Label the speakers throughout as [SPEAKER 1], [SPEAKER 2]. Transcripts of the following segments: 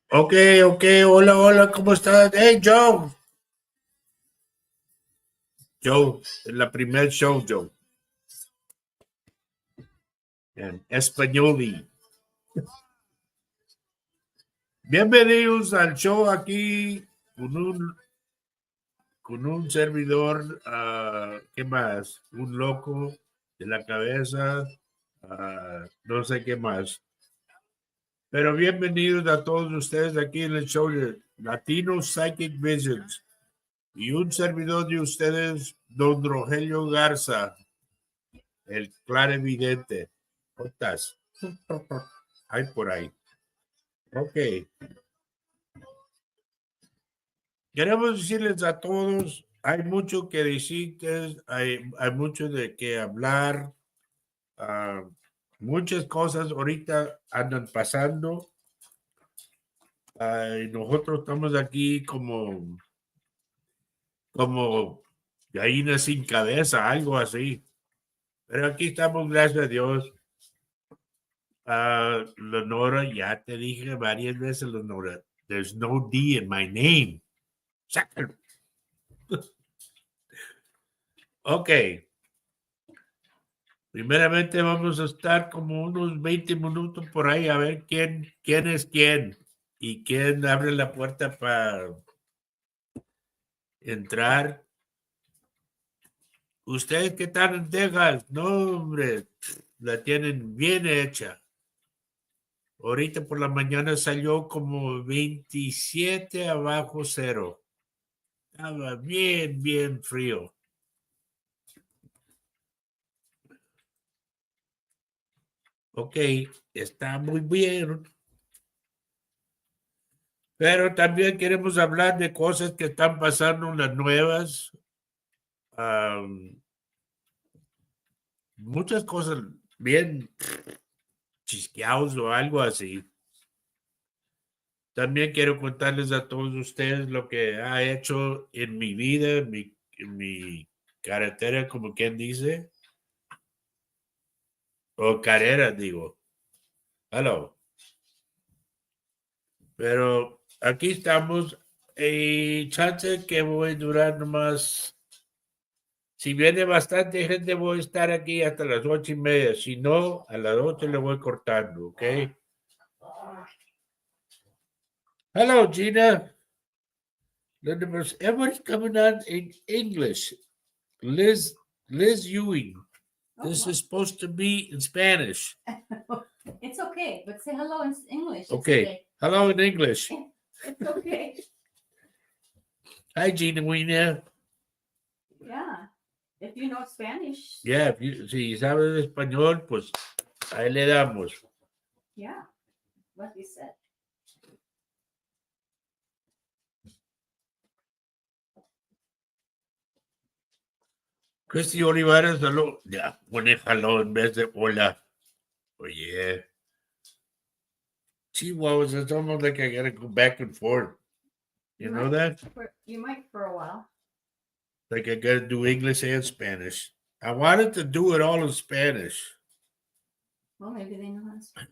[SPEAKER 1] Ok, hola, hola, ¿cómo estás? Hey, Joe. Joe, la primer show, Joe. En español. Bienvenidos al show aquí con un servidor, ¿qué más? Un loco de la cabeza, no sé qué más. Pero bienvenidos a todos ustedes aquí en el show de Latino Psychic Visions. Y un servidor de ustedes, don Rogelio Garza, el clarividente. ¿Cómo estás? Hay por ahí. Ok. Queremos decirles a todos, hay mucho que decir, hay mucho de qué hablar. ah, Muchas cosas ahorita andan pasando. Y nosotros estamos aquí como gallinas sin cabeza, algo así. Pero aquí estamos, gracias a Dios. Lenora, ya te dije varias veces, Lenora, there's no D in my name. Sácalo. Ok. Primeramente vamos a estar como unos 20 minutos por ahí a ver quién es quién y quién abre la puerta para entrar. Ustedes que están en Texas, no, hombre, la tienen bien hecha. Ahorita por la mañana salió como 27 abajo cero. Estaba bien, bien frío. Ok, está muy bien. Pero también queremos hablar de cosas que están pasando en las nuevas. am, Muchas cosas bien chisqueados o algo así. También quiero contarles a todos ustedes lo que ha hecho en mi vida, en mi carretera, como quien dice, o carrera, digo. Hello. Pero aquí estamos y chance que voy a durar nomás. Si viene bastante gente, voy a estar aquí hasta las 8:30. Si no, a las 8 le voy cortando, ¿ok? Hello, Gina. Everybody's coming on in English. Liz Ewing. This is supposed to be in Spanish.
[SPEAKER 2] It's okay, but say hello in English.
[SPEAKER 1] Okay. Hello in English.
[SPEAKER 2] It's okay.
[SPEAKER 1] Hi, Gina Wiener.
[SPEAKER 2] Yeah. If you know Spanish.
[SPEAKER 1] Yeah, si sabes español, pues ahí le damos.
[SPEAKER 2] Yeah. What you said.
[SPEAKER 1] Christy Olivares, hello. Ya, pone hello en vez de hola. Oye. Chihuahuas, it's almost like I gotta go back and forth. You know that?
[SPEAKER 2] You might for a while.
[SPEAKER 1] Like I gotta do English and Spanish. I wanted to do it all in Spanish.
[SPEAKER 2] Well, maybe they know how to speak.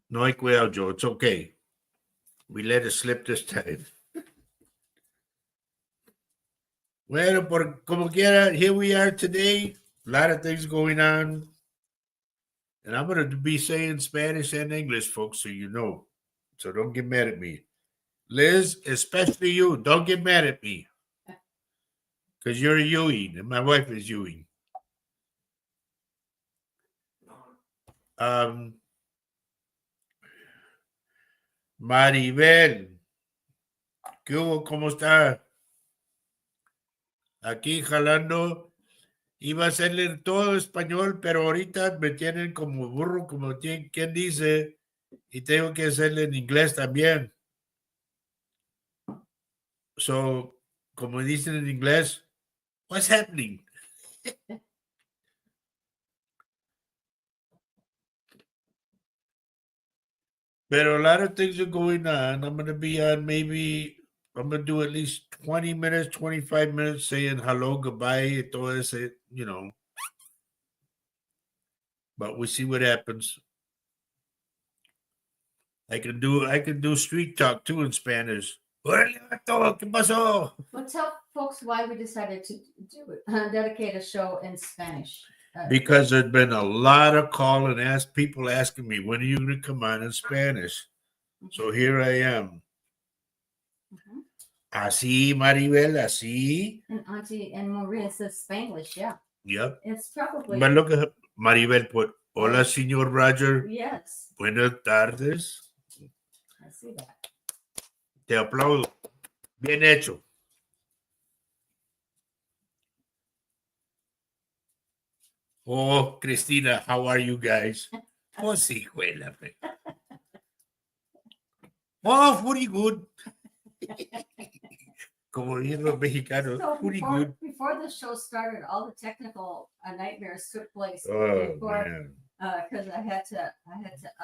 [SPEAKER 1] No hay cuidado, Joe. It's okay. We let it slip this time. Bueno, como quiera, here we are today. A lot of things going on. And I'm going to be saying Spanish and English, folks, so you know. So don't get mad at me. Liz, especially you, don't get mad at me. Because you're a Ewing, and my wife is Ewing. Maribel, ¿qué hubo? ¿Cómo está? Aquí jalando. Iba a hacerle todo español, pero ahorita me tienen como burro, como quien dice, y tengo que hacerle en inglés también. So, como dicen en inglés, what's happening? Pero a lot of things are going on. I'm going to be on I'm going to do at least 20 minutes, 25 minutes saying hello, goodbye, todo ese, but we see what happens. I can do street talk too in Spanish. ¿Qué pasó?
[SPEAKER 2] Well, tell folks why we decided to do it, dedicate a show in Spanish.
[SPEAKER 1] Because there's been a lot of call and people asking me, when are you going to come on in Spanish? So here I am. Así, Maribel, así.
[SPEAKER 2] And Auntie and Maria says Spanglish, yeah.
[SPEAKER 1] Yep.
[SPEAKER 2] It's probably.
[SPEAKER 1] But look at Maribel put, hola, señor Roger.
[SPEAKER 2] Yes.
[SPEAKER 1] Buenas tardes.
[SPEAKER 2] I see that.
[SPEAKER 1] Te aplaudo. Bien hecho. Oh, Cristina, how are you guys? Oh, sí, juela. Oh, pretty good. Como dicen los mexicanos,
[SPEAKER 2] So
[SPEAKER 1] pretty good.
[SPEAKER 2] before the show started, all the technical nightmares took place.
[SPEAKER 1] Oh,
[SPEAKER 2] before,
[SPEAKER 1] man.
[SPEAKER 2] Because I had to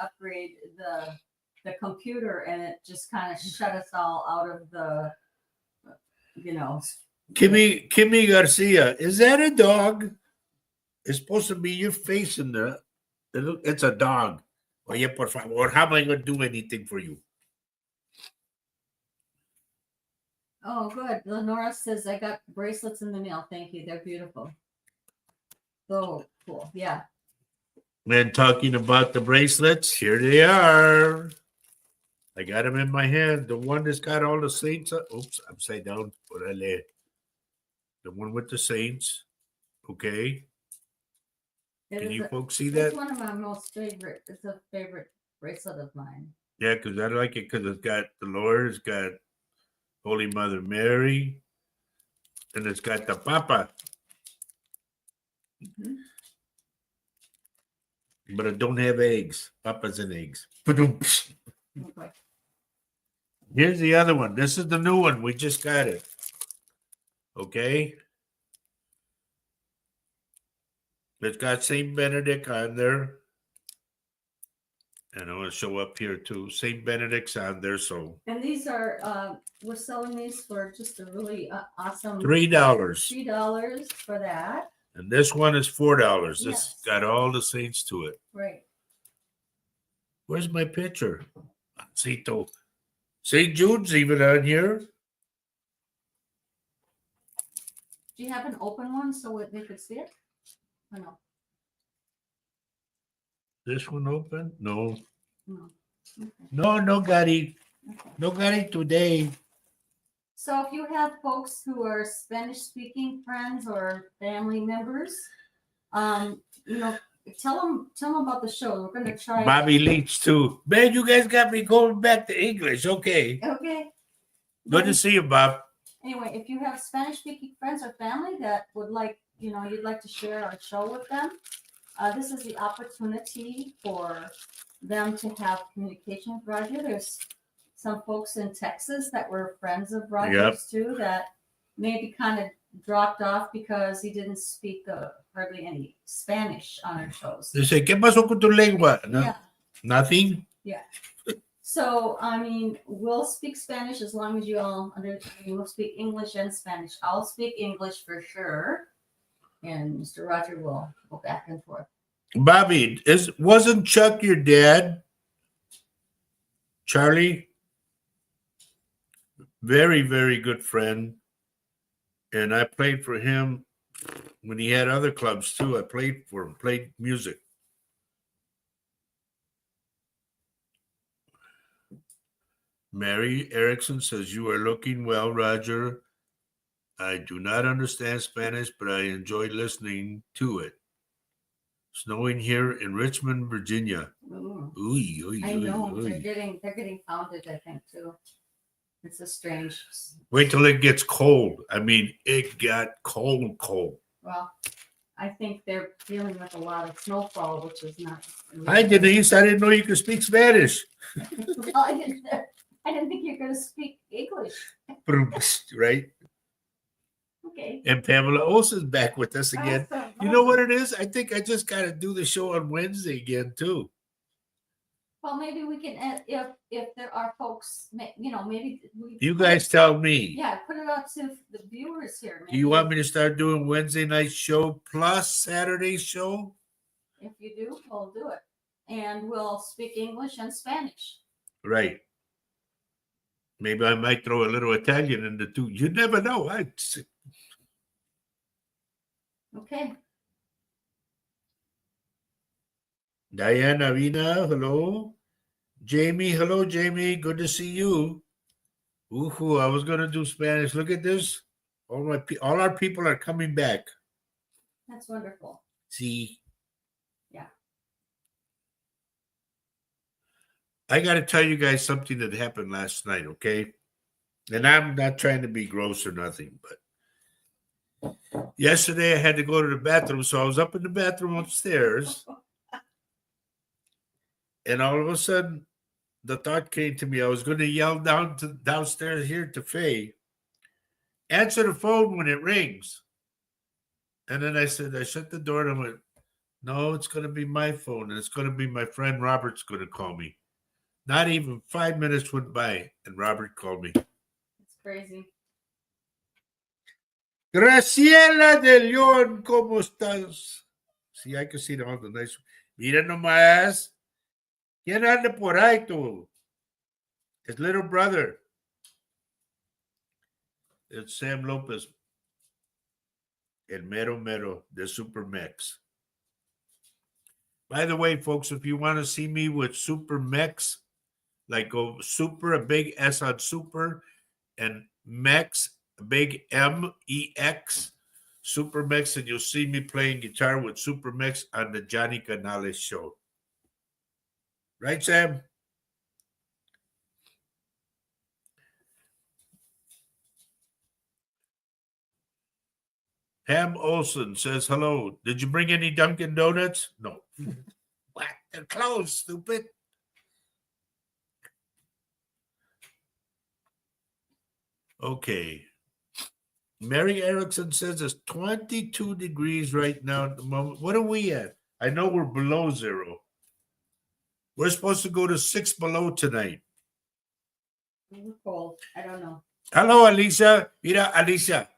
[SPEAKER 2] upgrade the computer, and it just kind of shut us all out of the,
[SPEAKER 1] Kimmy Garcia, is that a dog? It's supposed to be your face in there. It's a dog. Oye, por favor, how am I going to do anything for you?
[SPEAKER 2] Oh, good. Lenora says, I got bracelets in the mail. Thank you. They're beautiful. So cool. Yeah.
[SPEAKER 1] And talking about the bracelets, here they are. I got them in my hand. The one that's got all the saints. Oops, upside down. The one with the saints. Okay. Can you folks see that?
[SPEAKER 2] It's one of my most favorite. It's a favorite bracelet of mine.
[SPEAKER 1] Yeah, because I like it because it's got the Lord, it's got Holy Mother Mary, and it's got the Papa. But it don't have eggs. Papas and eggs.
[SPEAKER 2] Okay.
[SPEAKER 1] Here's the other one. This is the new one. We just got it. Okay. It's got Saint Benedict on there. And I'm going to show up here too. Saint Benedict's on there. So.
[SPEAKER 2] And these are, we're selling these for just a really awesome
[SPEAKER 1] $3.
[SPEAKER 2] $3 for that.
[SPEAKER 1] And this one is $4.
[SPEAKER 2] Yes.
[SPEAKER 1] This got all the saints to it.
[SPEAKER 2] Right.
[SPEAKER 1] Where's my picture? St. Jude's even on here.
[SPEAKER 2] Do you have an open one so they could see it? Or no?
[SPEAKER 1] This one open? No.
[SPEAKER 2] No. Okay.
[SPEAKER 1] No, Gary.
[SPEAKER 2] Okay.
[SPEAKER 1] No, Gary today.
[SPEAKER 2] So if you have folks who are Spanish-speaking friends or family members, tell them about the show. We're going to try.
[SPEAKER 1] Bobby Leach too. Man, you guys got me going back to English. Okay.
[SPEAKER 2] Okay.
[SPEAKER 1] Good to see you, Bob.
[SPEAKER 2] Anyway, if you have Spanish-speaking friends or family that would like, you'd like to share our show with them, this is the opportunity for them to have communication with Roger. There's some folks in Texas that were friends of Roger's too that maybe kind of dropped off because he didn't speak hardly any Spanish on our shows.
[SPEAKER 1] They say, ¿Qué pasó con tu lengua? No,
[SPEAKER 2] Yeah.
[SPEAKER 1] Nothing?
[SPEAKER 2] Yeah. So, we'll speak Spanish as long as you all will speak English and Spanish. I'll speak English for sure. And Mr. Roger will go back and forth.
[SPEAKER 1] Bobby, wasn't Chuck your dad? Charlie? Very, very good friend. And I played for him when he had other clubs too. I played for him, played music. Mary Erickson says, you are looking well, Roger. I do not understand Spanish, but I enjoy listening to it. Snowing here in Richmond, Virginia.
[SPEAKER 2] I know. They're getting pounded, I think, too. It's a strange.
[SPEAKER 1] Wait till it gets cold. I mean, it got cold.
[SPEAKER 2] Well, I think they're dealing with a lot of snowfall, which is not.
[SPEAKER 1] Hi, Denise. I didn't know you could speak Spanish.
[SPEAKER 2] Well, I didn't think you're going to speak English.
[SPEAKER 1] Right?
[SPEAKER 2] Okay.
[SPEAKER 1] And Pamela Olsen's back with us again.
[SPEAKER 2] Awesome.
[SPEAKER 1] You know what it is? I think I just got to do the show on Wednesday again, too.
[SPEAKER 2] Well, maybe we can, if there are folks, maybe.
[SPEAKER 1] You guys tell me.
[SPEAKER 2] Yeah, put it out to the viewers here.
[SPEAKER 1] Do you want me to start doing Wednesday night show plus Saturday show?
[SPEAKER 2] If you do, we'll do it. And we'll speak English and Spanish.
[SPEAKER 1] Right. Maybe I might throw a little Italian in the two. You never know.
[SPEAKER 2] Okay.
[SPEAKER 1] Diana Vina, hello. Jamie, hello, Jamie. Good to see you. Ooh, I was gonna do Spanish. Look at this. All our people are coming back.
[SPEAKER 2] That's wonderful.
[SPEAKER 1] See.
[SPEAKER 2] Yeah.
[SPEAKER 1] I got to tell you guys something that happened last night, okay? And I'm not trying to be gross or nothing, but yesterday I had to go to the bathroom, so I was up in the bathroom upstairs, and all of a sudden, the thought came to me I was going to yell downstairs here to Faye, answer the phone when it rings. And then I said, I shut the door and I went, no, it's going to be my phone, and it's going to be my friend Robert's going to call me. Not even 5 minutes went by, and Robert called me.
[SPEAKER 2] It's crazy.
[SPEAKER 1] Graciela de León, ¿cómo estás? See, I can see all the nice. Mira nomás. ¿Quién anda por ahí, tú? His little brother. It's Sam Lopez. El mero mero de Super Mex. By the way, folks, if you want to see me with Super Mex, like go super, a big S on super, and Mex, a big MEX, Super Mex, and you'll see me playing guitar with Super Mex on the Johnny Canales show. Right, Sam? Ham Olson says, hello. Did you bring any Dunkin' Donuts? No. What? They're closed, stupid. Okay. Mary Erickson says it's 22 degrees right now at the moment. What are we at? I know we're below zero. We're supposed to go to 6 below tonight.
[SPEAKER 2] Cold. I don't know.
[SPEAKER 1] Hello, Alicia. Mira, Alicia.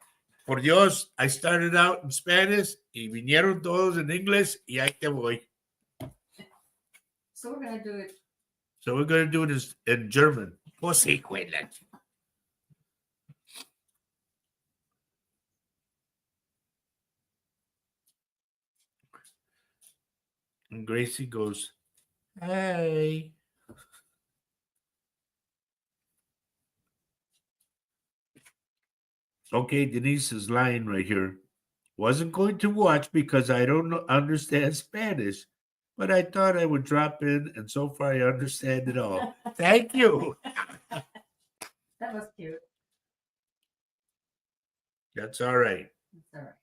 [SPEAKER 1] Por Dios, I started out in Spanish y vinieron todos en inglés y ahí te voy.
[SPEAKER 2] So we're going to do it.
[SPEAKER 1] So we're going to do this in German. Pues sí, cuela. And Gracie goes, hey. Okay, Denise is lying right here. Wasn't going to watch because I don't understand Spanish, but I thought I would drop in, and so far I understand it all. Thank you.
[SPEAKER 2] That was cute.
[SPEAKER 1] That's all right.
[SPEAKER 2] That's all right.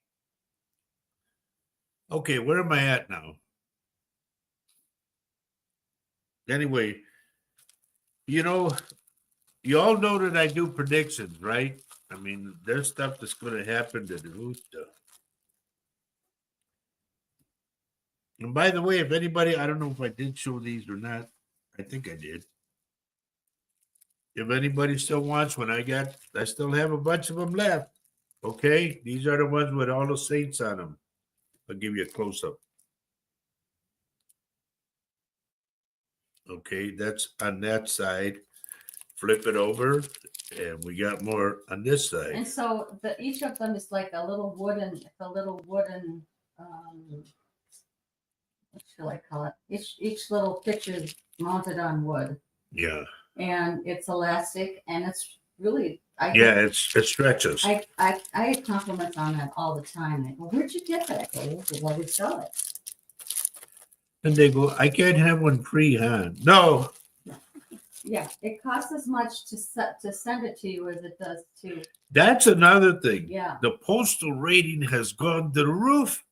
[SPEAKER 1] Okay, where am I at now? Anyway, you know, you all know that I do predictions, right? I mean, there's stuff that's going to happen to the And by the way, if anybody, I don't know if I did show these or not. I think I did. If anybody still wants one, I still have a bunch of them left. Okay, these are the ones with all the saints on them. I'll give you a close-up. Okay, that's on that side. Flip it over, and we got more on this side.
[SPEAKER 2] And so each of them is like a little wooden, what shall I call it? Each little picture is mounted on wood.
[SPEAKER 1] Yeah.
[SPEAKER 2] And it's elastic, and it's really.
[SPEAKER 1] It stretches.
[SPEAKER 2] I get compliments on that all the time. They go, "Where'd you get that?" I go, "Well, we sell it."
[SPEAKER 1] And they go, "I can't have one free, huh?" No.
[SPEAKER 2] Yeah, it costs as much to send it to you as it does to.
[SPEAKER 1] That's another thing.
[SPEAKER 2] Yeah.
[SPEAKER 1] The postal rating has gone to the roof.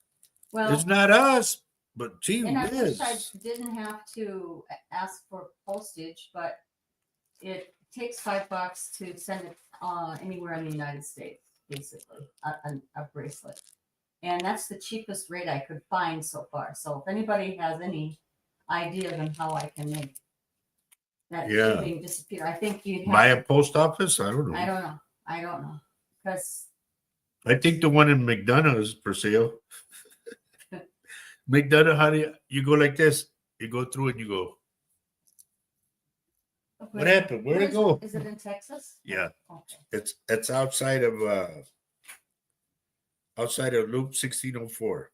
[SPEAKER 2] Well,
[SPEAKER 1] it's not us, but gee whiz.
[SPEAKER 2] And I wish I didn't have to ask for postage, but it takes $5 to send it anywhere in the United States, basically, a bracelet. And that's the cheapest rate I could find so far. So if anybody has any ideas on how I can make that shipping disappear, I think you'd have
[SPEAKER 1] buy a post office. I don't know.
[SPEAKER 2] I don't know. Because
[SPEAKER 1] I think the one in McDonough is for sale. McDonough, how do you go like this? You go through and you go. What happened? Where'd it go?
[SPEAKER 2] Is it in Texas?
[SPEAKER 1] Yeah.
[SPEAKER 2] Okay.
[SPEAKER 1] It's outside of Loop 1604.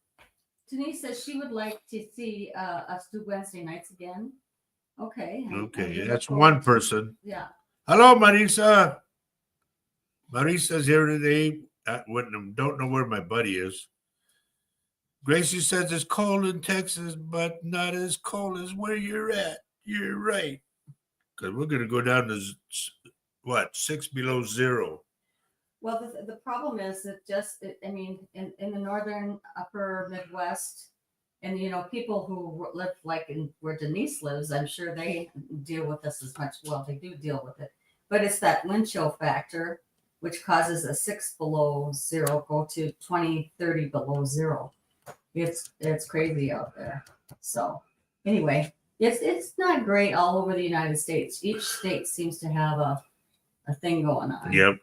[SPEAKER 2] Denise says she would like to see us do Wednesday nights again. Okay.
[SPEAKER 1] Okay, that's one person.
[SPEAKER 2] Yeah.
[SPEAKER 1] Hello, Marisa. Marisa's here today. Don't know where my buddy is. Gracie says it's cold in Texas, but not as cold as where you're at. You're right. Because we're going to go down to, 6 below zero.
[SPEAKER 2] Well, the problem is that in the northern upper Midwest, and, people who live where Denise lives, I'm sure they deal with this as much. Well, they do deal with it. But it's that wind chill factor, which causes a 6 below zero go to 20, 30 below zero. It's crazy out there. So anyway, it's not great all over the United States. Each state seems to have a thing going on.
[SPEAKER 1] Yep.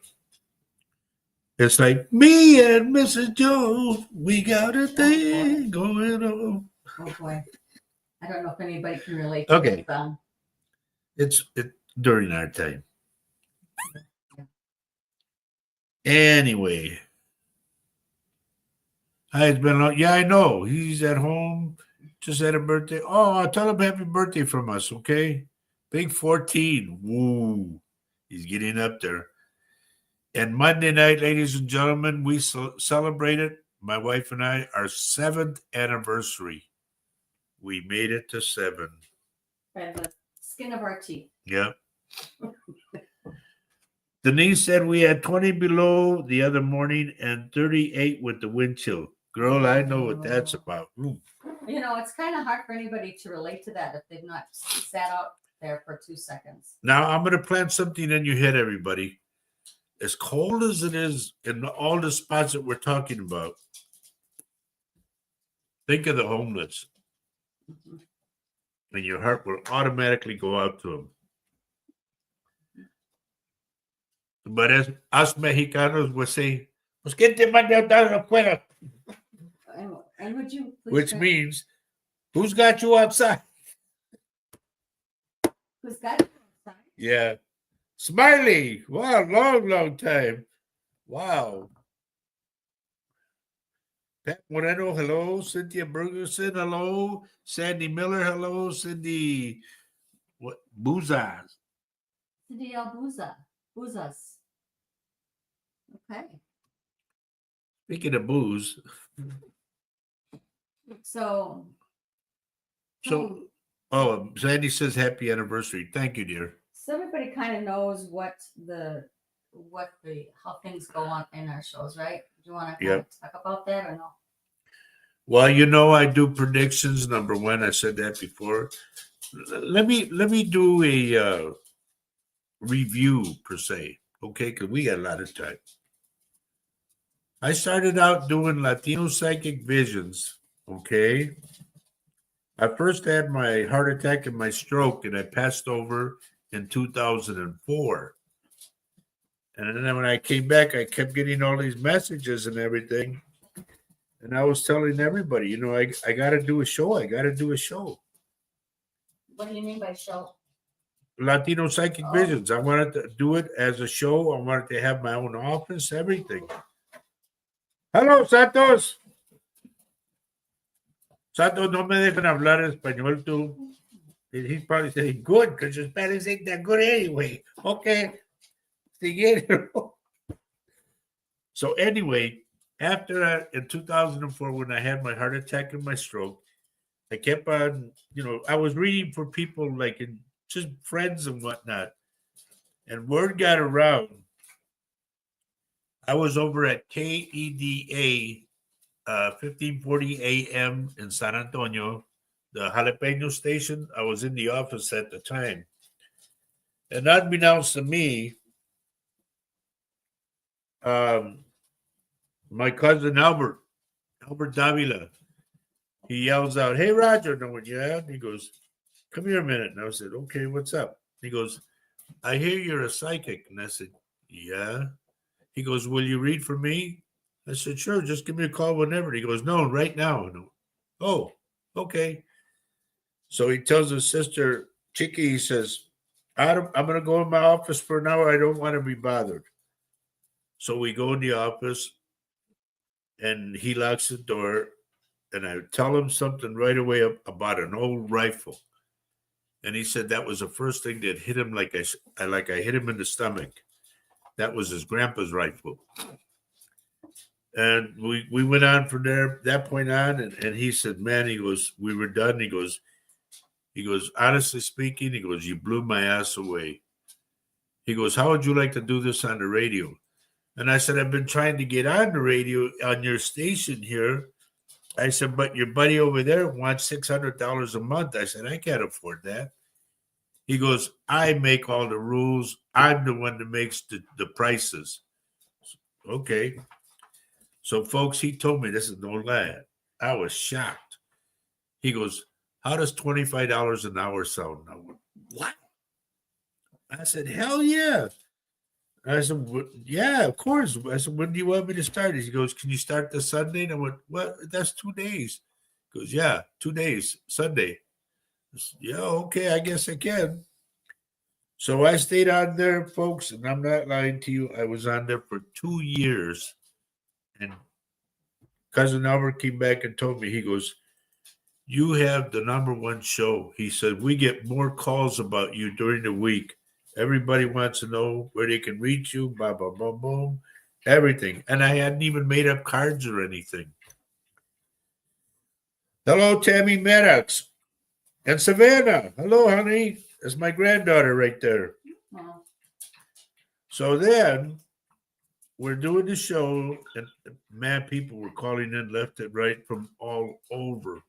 [SPEAKER 1] It's like me and Mrs. Jones, we got a thing going on.
[SPEAKER 2] Oh boy. I don't know if anybody can relate
[SPEAKER 1] to
[SPEAKER 2] that.
[SPEAKER 1] It's during our time. Anyway. Hi, it's been long. Yeah, I know. He's at home. Just had a birthday. Oh, tell him happy birthday from us, okay? Big 14. Woo. He's getting up there. And Monday night, ladies and gentlemen, we celebrated, my wife and I, our 7th anniversary. We made it to 7.
[SPEAKER 2] By the skin of our teeth.
[SPEAKER 1] Yep. Denise said we had 20 below the other morning and 38 with the wind chill. Girl, I know what that's about. Ooh.
[SPEAKER 2] It's kind of hard for anybody to relate to that if they've not sat out there for 2 seconds.
[SPEAKER 1] Now, I'm going to plant something in your head, everybody. As cold as it is in all the spots that we're talking about, think of the homeless. Mm-hmm. And your heart will automatically go out to them. But as us Mexicanos would say, pues que te mande afuera.
[SPEAKER 2] And would you please
[SPEAKER 1] which means, who's got you outside?
[SPEAKER 2] Who's got you outside?
[SPEAKER 1] Yeah. Smiley. Wow, long time. Wow. Pat Moreno, hello. Cynthia Bergerson, hello. Sandy Miller, hello. Cindy Buzas.
[SPEAKER 2] Cindy Buzas. Okay.
[SPEAKER 1] Speaking of booze.
[SPEAKER 2] So,
[SPEAKER 1] Sandy says happy anniversary. Thank you, dear.
[SPEAKER 2] So everybody kind of knows how things go on in our shows, right? Do you want to talk about that or no?
[SPEAKER 1] Well, I do predictions. Number one, I said that before. Let me do a review per se, okay? Because we got a lot of time. I started out doing Latino Psychic Visions, okay? I first had my heart attack and my stroke, and I passed over in 2004. And then when I came back, I kept getting all these messages and everything. And I was telling everybody, I got to do a show. I got to do a show.
[SPEAKER 2] What do you mean by show?
[SPEAKER 1] Latino Psychic Visions. I wanted to do it as a show. I wanted to have my own office, everything. Hello, Santos. Santos, no me dejan hablar español tú. He's probably saying, good, because your Spanish ain't that good anyway. Okay. So anyway, after that, in 2004, when I had my heart attack and my stroke, I kept on, I was reading for people just friends and whatnot. And word got around. I was over at KEDA 1540 AM in San Antonio, the Jalapeno station. I was in the office at the time. And unbeknownst to me, my cousin Albert Davila, he yells out, "Hey, Roger," no one, yeah? He goes, "Come here a minute." And I said, "Okay, what's up?" He goes, "I hear you're a psychic." And I said, "Yeah." He goes, "Will you read for me?" I said, "Sure, just give me a call whenever." He goes, "No, right now." No. "Oh, Okay. So he tells his sister, Chicky, he says, I'm going to go in my office for an hour. I don't want to be bothered. So we go in the office and he locks the door and I tell him something right away about an old rifle. And he said that was the first thing that hit him like I hit him in the stomach. That was his grandpa's rifle. And we went on from there, that point on, and he said, man, he goes, we were done. He goes, honestly speaking, he goes, you blew my ass away. He goes, how would you like to do this on the radio? And I said, I've been trying to get on the radio on your station here. I said, but your buddy over there wants $600 a month. I said, I can't afford that. He goes, I make all the rules. I'm the one that makes the prices. Okay. So, folks, he told me, this is no lie. I was shocked. He goes, how does $25 an hour sound? I went, what? I said, hell yeah. I said, yeah, of course. I said, when do you want me to start? He goes, can you start this Sunday? And I went, well, that's 2 days. He goes, yeah, 2 days, Sunday. I said, yeah, okay, I guess I can. So I stayed on there, folks, and I'm not lying to you. I was on there for 2 years. And Cousin Albert came back and told me, he goes, you have the #1 show. He said, we get more calls about you during the week. Everybody wants to know where they can reach you, blah, blah, blah, boom, everything. And I hadn't even made up cards or anything. Hello, Tammy Maddox. And Savannah. Hello, honey. That's my granddaughter right there.
[SPEAKER 2] Wow.
[SPEAKER 1] So then we're doing the show, and man, people were calling in left and right from all over.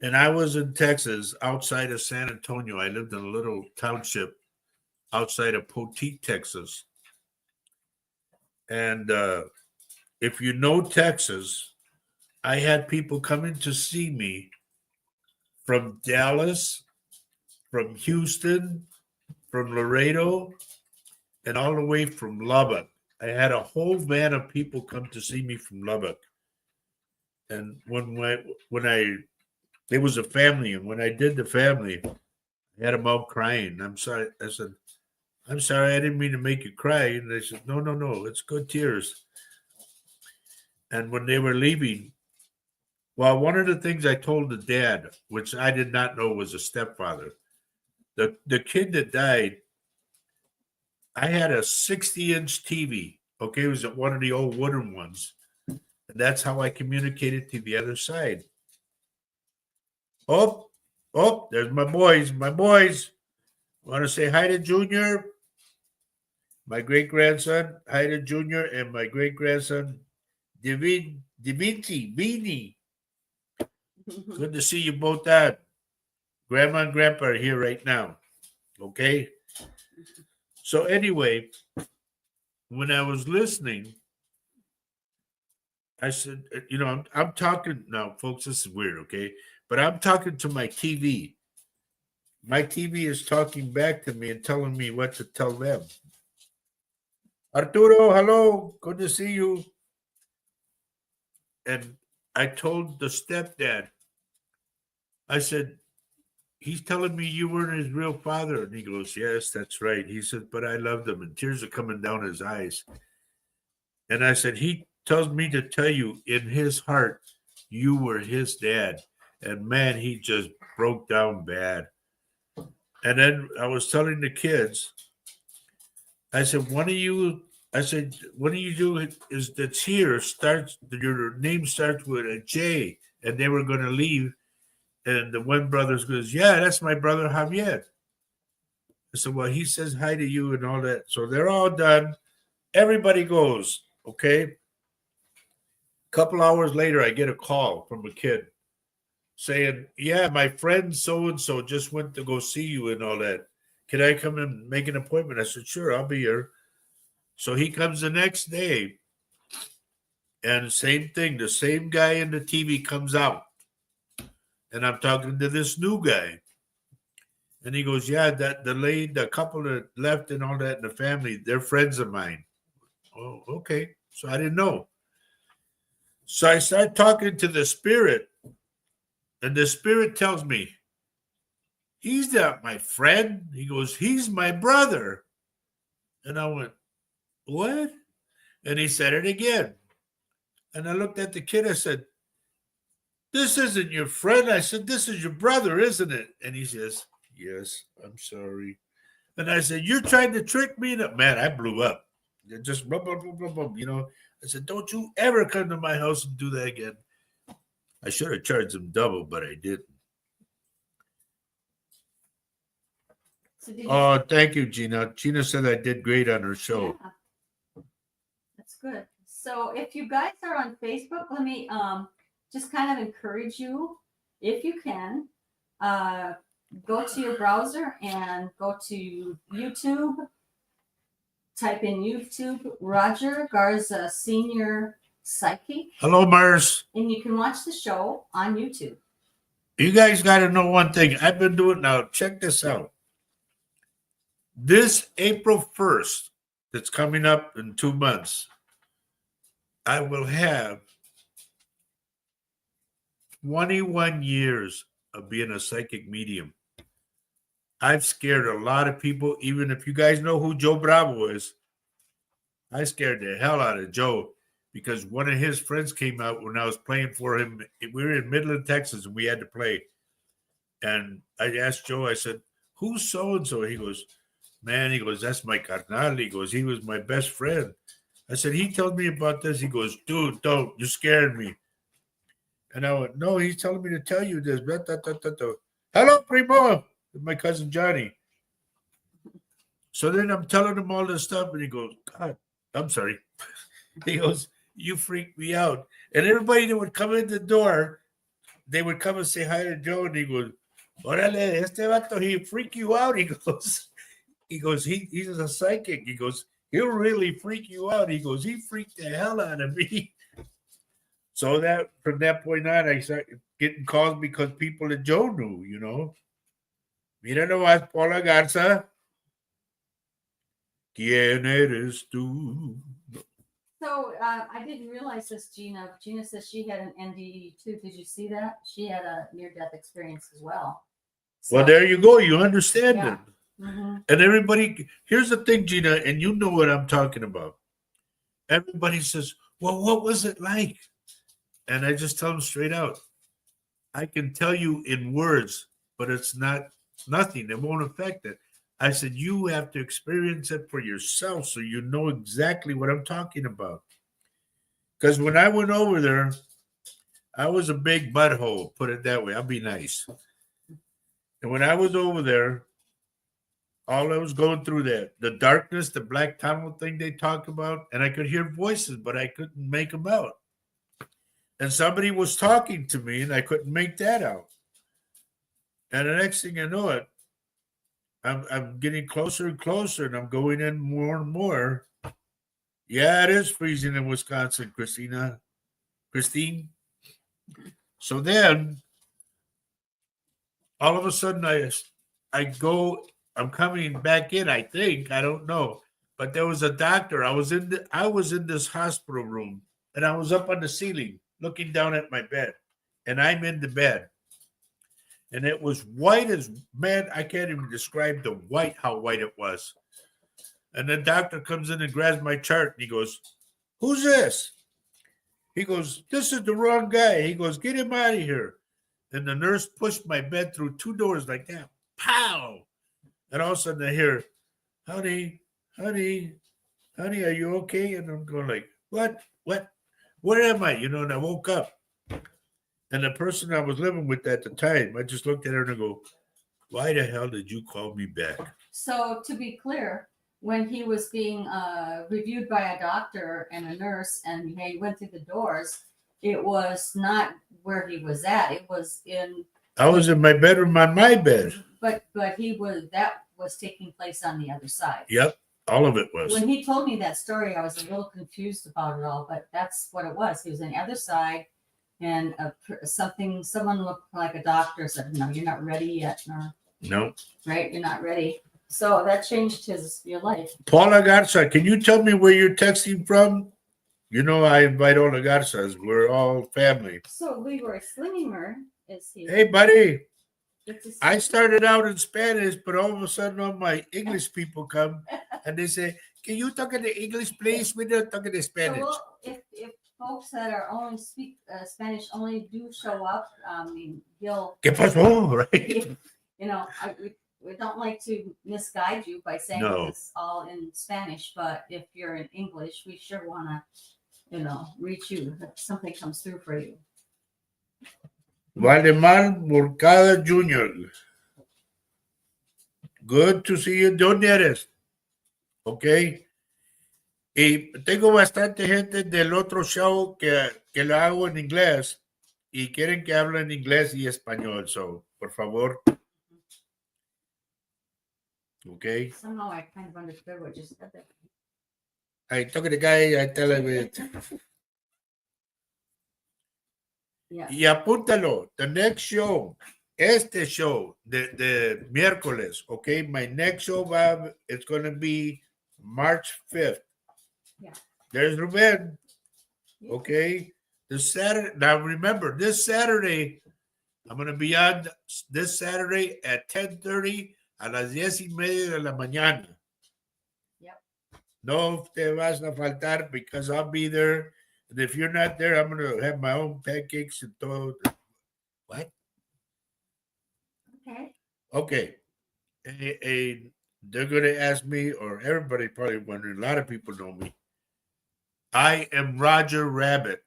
[SPEAKER 1] And I was in Texas, outside of San Antonio. I lived in a little township outside of Poteet, Texas. And if you know Texas, I had people coming to see me from Dallas, from Houston, from Laredo, and all the way from Lubbock. I had a whole van of people come to see me from Lubbock. And it was a family, and when I did the family, I had them out crying. I'm sorry. I said, I'm sorry, I didn't mean to make you cry. And they said, no, it's good tears. And when they were leaving, well, one of the things I told the dad, which I did not know was a stepfather, the kid that died, I had a 60-inch TV. Okay, it was one of the old wooden ones. And that's how I communicated to the other side. Oh, there's my boys. Want to say hi to Junior? My great-grandson, hi to Junior, and my great-grandson, Vini. Good to see you both out. Grandma and Grandpa are here right now. Okay? So anyway, when I was listening, I said, I'm talking now, folks, this is weird, okay? But I'm talking to my TV. My TV is talking back to me and telling me what to tell them. Arturo, hello. Good to see you. And I told the stepdad, I said, he's telling me you weren't his real father. And he goes, yes, that's right. He said, but I loved him. And tears are coming down his eyes. And I said, he tells me to tell you in his heart, you were his dad. And man, he just broke down bad. And then I was telling the kids, I said, one of you do is that's here starts, your name starts with a J, and they were going to leave. And the one brother goes, yeah, that's my brother Javier. I said, well, he says hi to you and all that. So they're all done. Everybody goes, okay. A couple hours later, I get a call from a kid saying, yeah, my friend so-and-so just went to go see you and all that. Can I come and make an appointment? I said, sure, I'll be here. So he comes the next day, and same thing, the same guy in the TV comes out. And I'm talking to this new guy. And he goes, yeah, the couple that left and all that in the family, they're friends of mine. Oh, okay. So I didn't know. So I started talking to the spirit. And the spirit tells me, he's not my friend. He goes, he's my brother. And I went, what? And he said it again. And I looked at the kid. I said, this isn't your friend. I said, this is your brother, isn't it? And he says, yes, I'm sorry. And I said, you're trying to trick me? Man, I blew up. Just blah, blah, blah, blah, blah, you know. I said, don't you ever come to my house and do that again. I should have charged him double, but I didn't. So thank you, Gina. Gina said I did great on her show.
[SPEAKER 2] Yeah. That's good. So if you guys are on Facebook, let me just kind of encourage you, if you can, go to your browser and go to YouTube. Type in YouTube, Roger Garza Sr. Psychic.
[SPEAKER 1] Hello, Mars.
[SPEAKER 2] And you can watch the show on YouTube.
[SPEAKER 1] You guys got to know one thing. I've been doing now. Check this out. This April 1st, that's coming up in 2 months, I will have 21 years of being a psychic medium. I've scared a lot of people. Even if you guys know who Joe Bravo is, I scared the hell out of Joe because one of his friends came out when I was playing for him. We were in Midland, Texas, and we had to play. And I asked Joe, I said, who's so-and-so? He goes, man, he goes, that's my carnal. He goes, he was my best friend. I said, he told me about this. He goes, dude, don't. You're scaring me. And I went, no, he's telling me to tell you this. Hello, Primo. My cousin Johnny. So then I'm telling him all this stuff, and he goes, God, I'm sorry. He goes, you freaked me out. And everybody that would come in the door, they would come and say hi to Joe, and he goes, Orale, este vato, he freak you out. He goes, he's a psychic. He goes, he'll really freak you out. He goes, he freaked the hell out of me. So that from that point on, I started getting calls because people that Joe knew, you know. Mira nomás, Paula Garza. ¿Quién eres tú?
[SPEAKER 2] So I didn't realize this, Gina. Gina says she had an NDE too. Did you see that? She had a near-death experience as well. So,
[SPEAKER 1] well, there you go. You understand it.
[SPEAKER 2] Mm-hmm.
[SPEAKER 1] And everybody, here's the thing, Gina, and you know what I'm talking about. Everybody says, well, what was it like? And I just tell them straight out. I can tell you in words, but it's nothing. It won't affect it. I said, you have to experience it for yourself so you know exactly what I'm talking about. Because when I went over there, I was a big butthole, put it that way. I'll be nice. And when I was over there, all I was going through the darkness, the black tunnel thing they talk about, and I could hear voices, but I couldn't make them out. And somebody was talking to me, and I couldn't make that out. And the next thing I know it, I'm getting closer and closer, and I'm going in more and more. Yeah, it is freezing in Wisconsin, Christine. So then, all of a sudden, I'm coming back in, I think. I don't know. But there was a doctor. I was in this hospital room, and I was up on the ceiling looking down at my bed. And I'm in the bed. And it was white as, man, I can't even describe how white it was. And the doctor comes in and grabs my chart, and he goes, who's this? He goes, this is the wrong guy. He goes, get him out of here. And the nurse pushed my bed through 2 doors like that. Pow! And all of a sudden I hear, honey, are you okay? And I'm going like, what? Where am I? You know, and I woke up. And the person I was living with at the time, I just looked at her and I go, why the hell did you call me back? So
[SPEAKER 2] to be clear, when he was being reviewed by a doctor and a nurse and he went through the doors, it was not where he was at. It was I was in my bedroom on my bed. But that was taking place on the other side. Yep. All of it was. When he told me that story, I was a little confused about it all, but that's what it was. He was on the other side. And someone looked like a doctor said, no, you're not ready yet. No. Right? You're not ready. So that changed your life. Paula Garza, can you tell me where you're texting from? You know, I invite all the Garzas. We're all family. So we were slinging her is here.
[SPEAKER 1] Hey, buddy.
[SPEAKER 2] Good to see
[SPEAKER 1] I
[SPEAKER 2] you.
[SPEAKER 1] started out in Spanish, but all of a sudden all my English people come and they say, can you talk in the English, please? We're not talking in
[SPEAKER 2] So
[SPEAKER 1] Spanish.
[SPEAKER 2] if folks that are only speak Spanish only do show up, I mean, he'll,
[SPEAKER 1] ¿Qué pasó? Right?
[SPEAKER 2] you know, we don't like to misguide you by saying
[SPEAKER 1] No.
[SPEAKER 2] it's all in Spanish, but if you're in English, we sure want to, you know, reach you if something comes through for you.
[SPEAKER 1] Valdemar Burcada Jr. Good to see you. ¿De dónde eres? Ok. Y tengo bastante gente del otro show que lo hago en inglés y quieren que hable en inglés y español. So, por favor. Okay.
[SPEAKER 2] Somehow I kind of understood what you said there.
[SPEAKER 1] I talk to the guy, I tell him it.
[SPEAKER 2] Yeah.
[SPEAKER 1] Y apúntalo, the next show, este show de miércoles, okay? My next show, Bob, it's going to be March 5th.
[SPEAKER 2] Yeah.
[SPEAKER 1] There's Ruben,
[SPEAKER 2] Yeah.
[SPEAKER 1] okay? This Saturday, now remember, this Saturday, I'm going to be on this Saturday at 10:30 a las 10:30 de la mañana.
[SPEAKER 2] Yep.
[SPEAKER 1] No te vas a faltar because I'll be there. And if you're not there, I'm going to have my own pancakes and todo. What?
[SPEAKER 2] Okay.
[SPEAKER 1] Okay. They're going to ask me, or everybody probably wondering, a lot of people know me. I am Roger Rabbit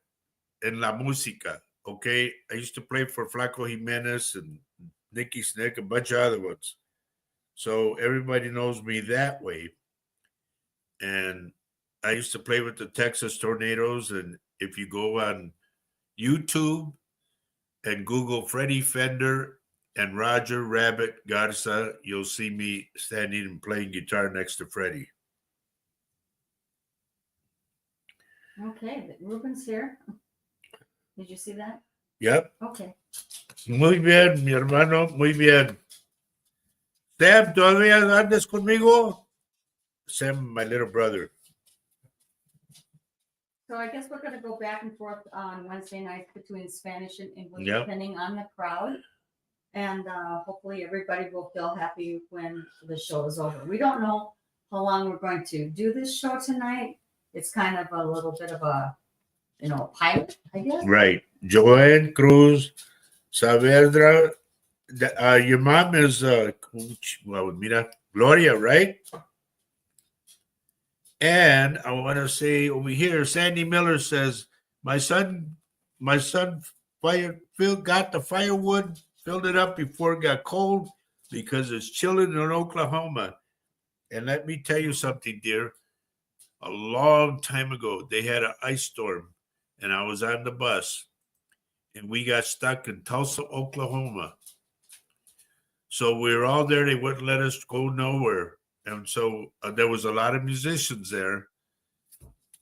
[SPEAKER 1] in La Música, okay? I used to play for Flaco Jimenez and Nicky Snick, a bunch of other ones. So everybody knows me that way. And I used to play with the Texas Tornadoes. And if you go on YouTube and Google Freddie Fender and Roger Rabbit Garza, you'll see me standing and playing guitar next to Freddie.
[SPEAKER 2] Okay. Ruben's here. Did you see that?
[SPEAKER 1] Yep.
[SPEAKER 2] Okay.
[SPEAKER 1] Muy bien, mi hermano, muy bien. Sam, ¿todavía andas conmigo? Sam, my little brother.
[SPEAKER 2] So I guess we're going to go back and forth on Wednesday nights between Spanish and English,
[SPEAKER 1] Yep.
[SPEAKER 2] depending on the crowd. And hopefully everybody will feel happy when the show is over. We don't know how long we're going to do this show tonight. It's kind of a little bit of a, you know, pilot, I guess.
[SPEAKER 1] Right. Joanne Cruz Saavedra. Your mom is, mira, Gloria, right? And I want to say over here, Sandy Miller says, my son got the firewood, filled it up before it got cold because it's chilling in Oklahoma. And let me tell you something, dear. A long time ago, they had an ice storm, and I was on the bus, and we got stuck in Tulsa, Oklahoma. So we were all there. They wouldn't let us go nowhere. And so there was a lot of musicians there.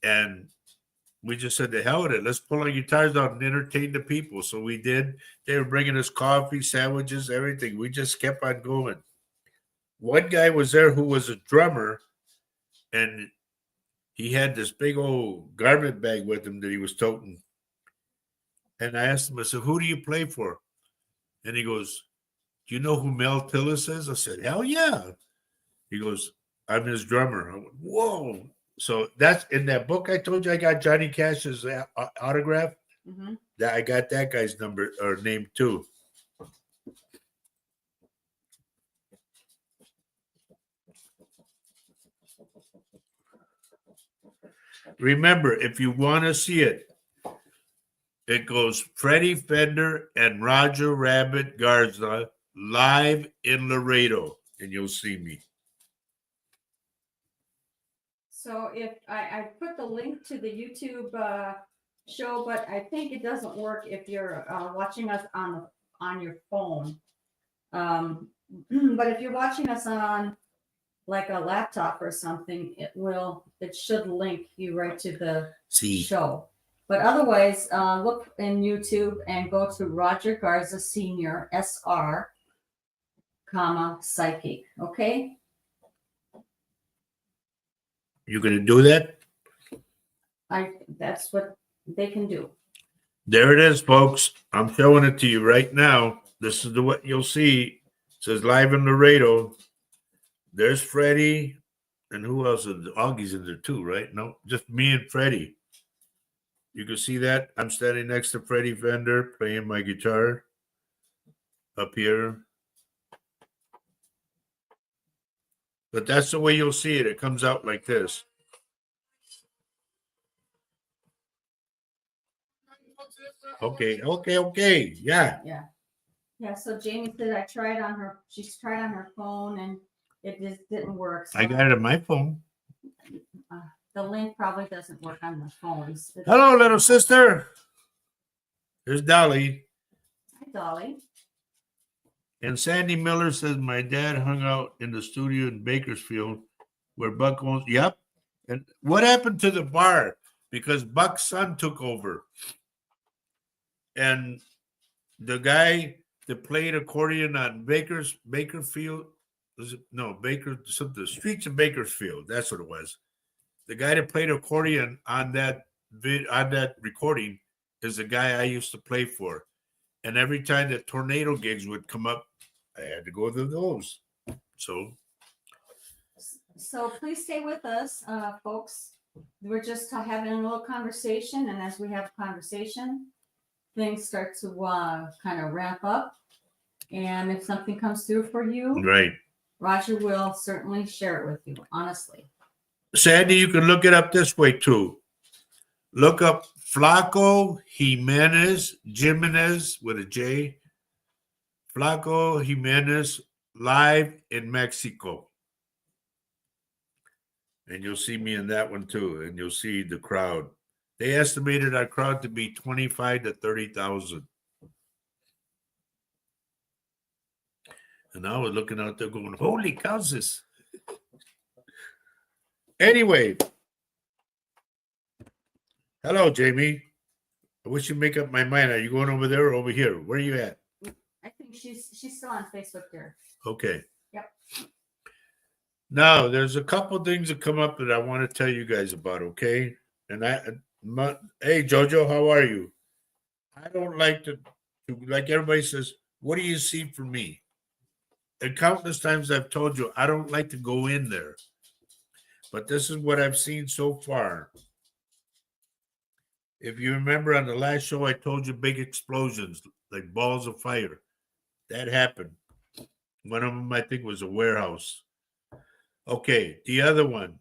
[SPEAKER 1] And we just said, the hell with it. Let's pull our guitars out and entertain the people. So we did. They were bringing us coffee, sandwiches, everything. We just kept on going. One guy was there who was a drummer, and he had this big old garment bag with him that he was toting. And I asked him, I said, who do you play for? And he goes, do you know who Mel Tillis is? I said, hell yeah. He goes, I'm his drummer. I went, whoa. So that's in that book I told you I got Johnny Cash's autograph.
[SPEAKER 2] Mm-hmm.
[SPEAKER 1] That I got that guy's number or name too. Remember, if you want to see it, it goes Freddie Fender and Roger Rabbit Garza live in Laredo, and you'll see me.
[SPEAKER 2] So if I put the link to the YouTube show, but I think it doesn't work if you're watching us on your phone. But if you're watching us on like a laptop or something, it should link you right to the show. But otherwise, look in YouTube and go to Roger Garza Sr. SR, Psychic. Okay.
[SPEAKER 1] You gonna do that?
[SPEAKER 2] That's what they can do.
[SPEAKER 1] There it is, folks. I'm showing it to you right now. This is what you'll see. It says live in Laredo. There's Freddie. And who else? Augie's in there too, right? No, just me and Freddie. You can see that. I'm standing next to Freddie Fender playing my guitar up here. But that's the way you'll see it. It comes out like this. Okay. Yeah.
[SPEAKER 2] Yeah, so Jamie said she's tried on her phone and it just didn't work. So
[SPEAKER 1] I got it on my phone.
[SPEAKER 2] the link probably doesn't work on the phones.
[SPEAKER 1] Hello, little sister. There's Dolly.
[SPEAKER 2] Hi, Dolly.
[SPEAKER 1] And Sandy Miller says, my dad hung out in the studio in Bakersfield where Buck owns. Yep. And what happened to the bar? Because Buck's son took over. And the guy that played accordion on Bakerfield, the streets of Bakersfield. That's what it was. The guy that played accordion on that recording is the guy I used to play for. And every time that tornado gigs would come up, I had to go to those. So
[SPEAKER 2] please stay with us, folks. We're just having a little conversation, and as we have a conversation, things start to kind of ramp up. And if something comes through for you,
[SPEAKER 1] right,
[SPEAKER 2] Roger will certainly share it with you, honestly.
[SPEAKER 1] Sandy, you can look it up this way too. Look up Flaco Jimenez with a J. Flaco Jimenez live in Mexico. And you'll see me in that one too. And you'll see the crowd. They estimated our crowd to be 25 to 30,000. And I was looking out there going, holy cows. Anyway. Hello, Jamie. I wish you'd make up my mind. Are you going over there or over here? Where are you at?
[SPEAKER 2] I think she's still on Facebook here.
[SPEAKER 1] Okay.
[SPEAKER 2] Yep.
[SPEAKER 1] Now, there's a couple things that come up that I want to tell you guys about, okay? And hey, Jojo, how are you? I don't like to like everybody says, what do you see for me? And countless times I've told you, I don't like to go in there. But this is what I've seen so far. If you remember on the last show, I told you big explosions, like balls of fire. That happened. One of them, I think, was a warehouse. Okay, the other one,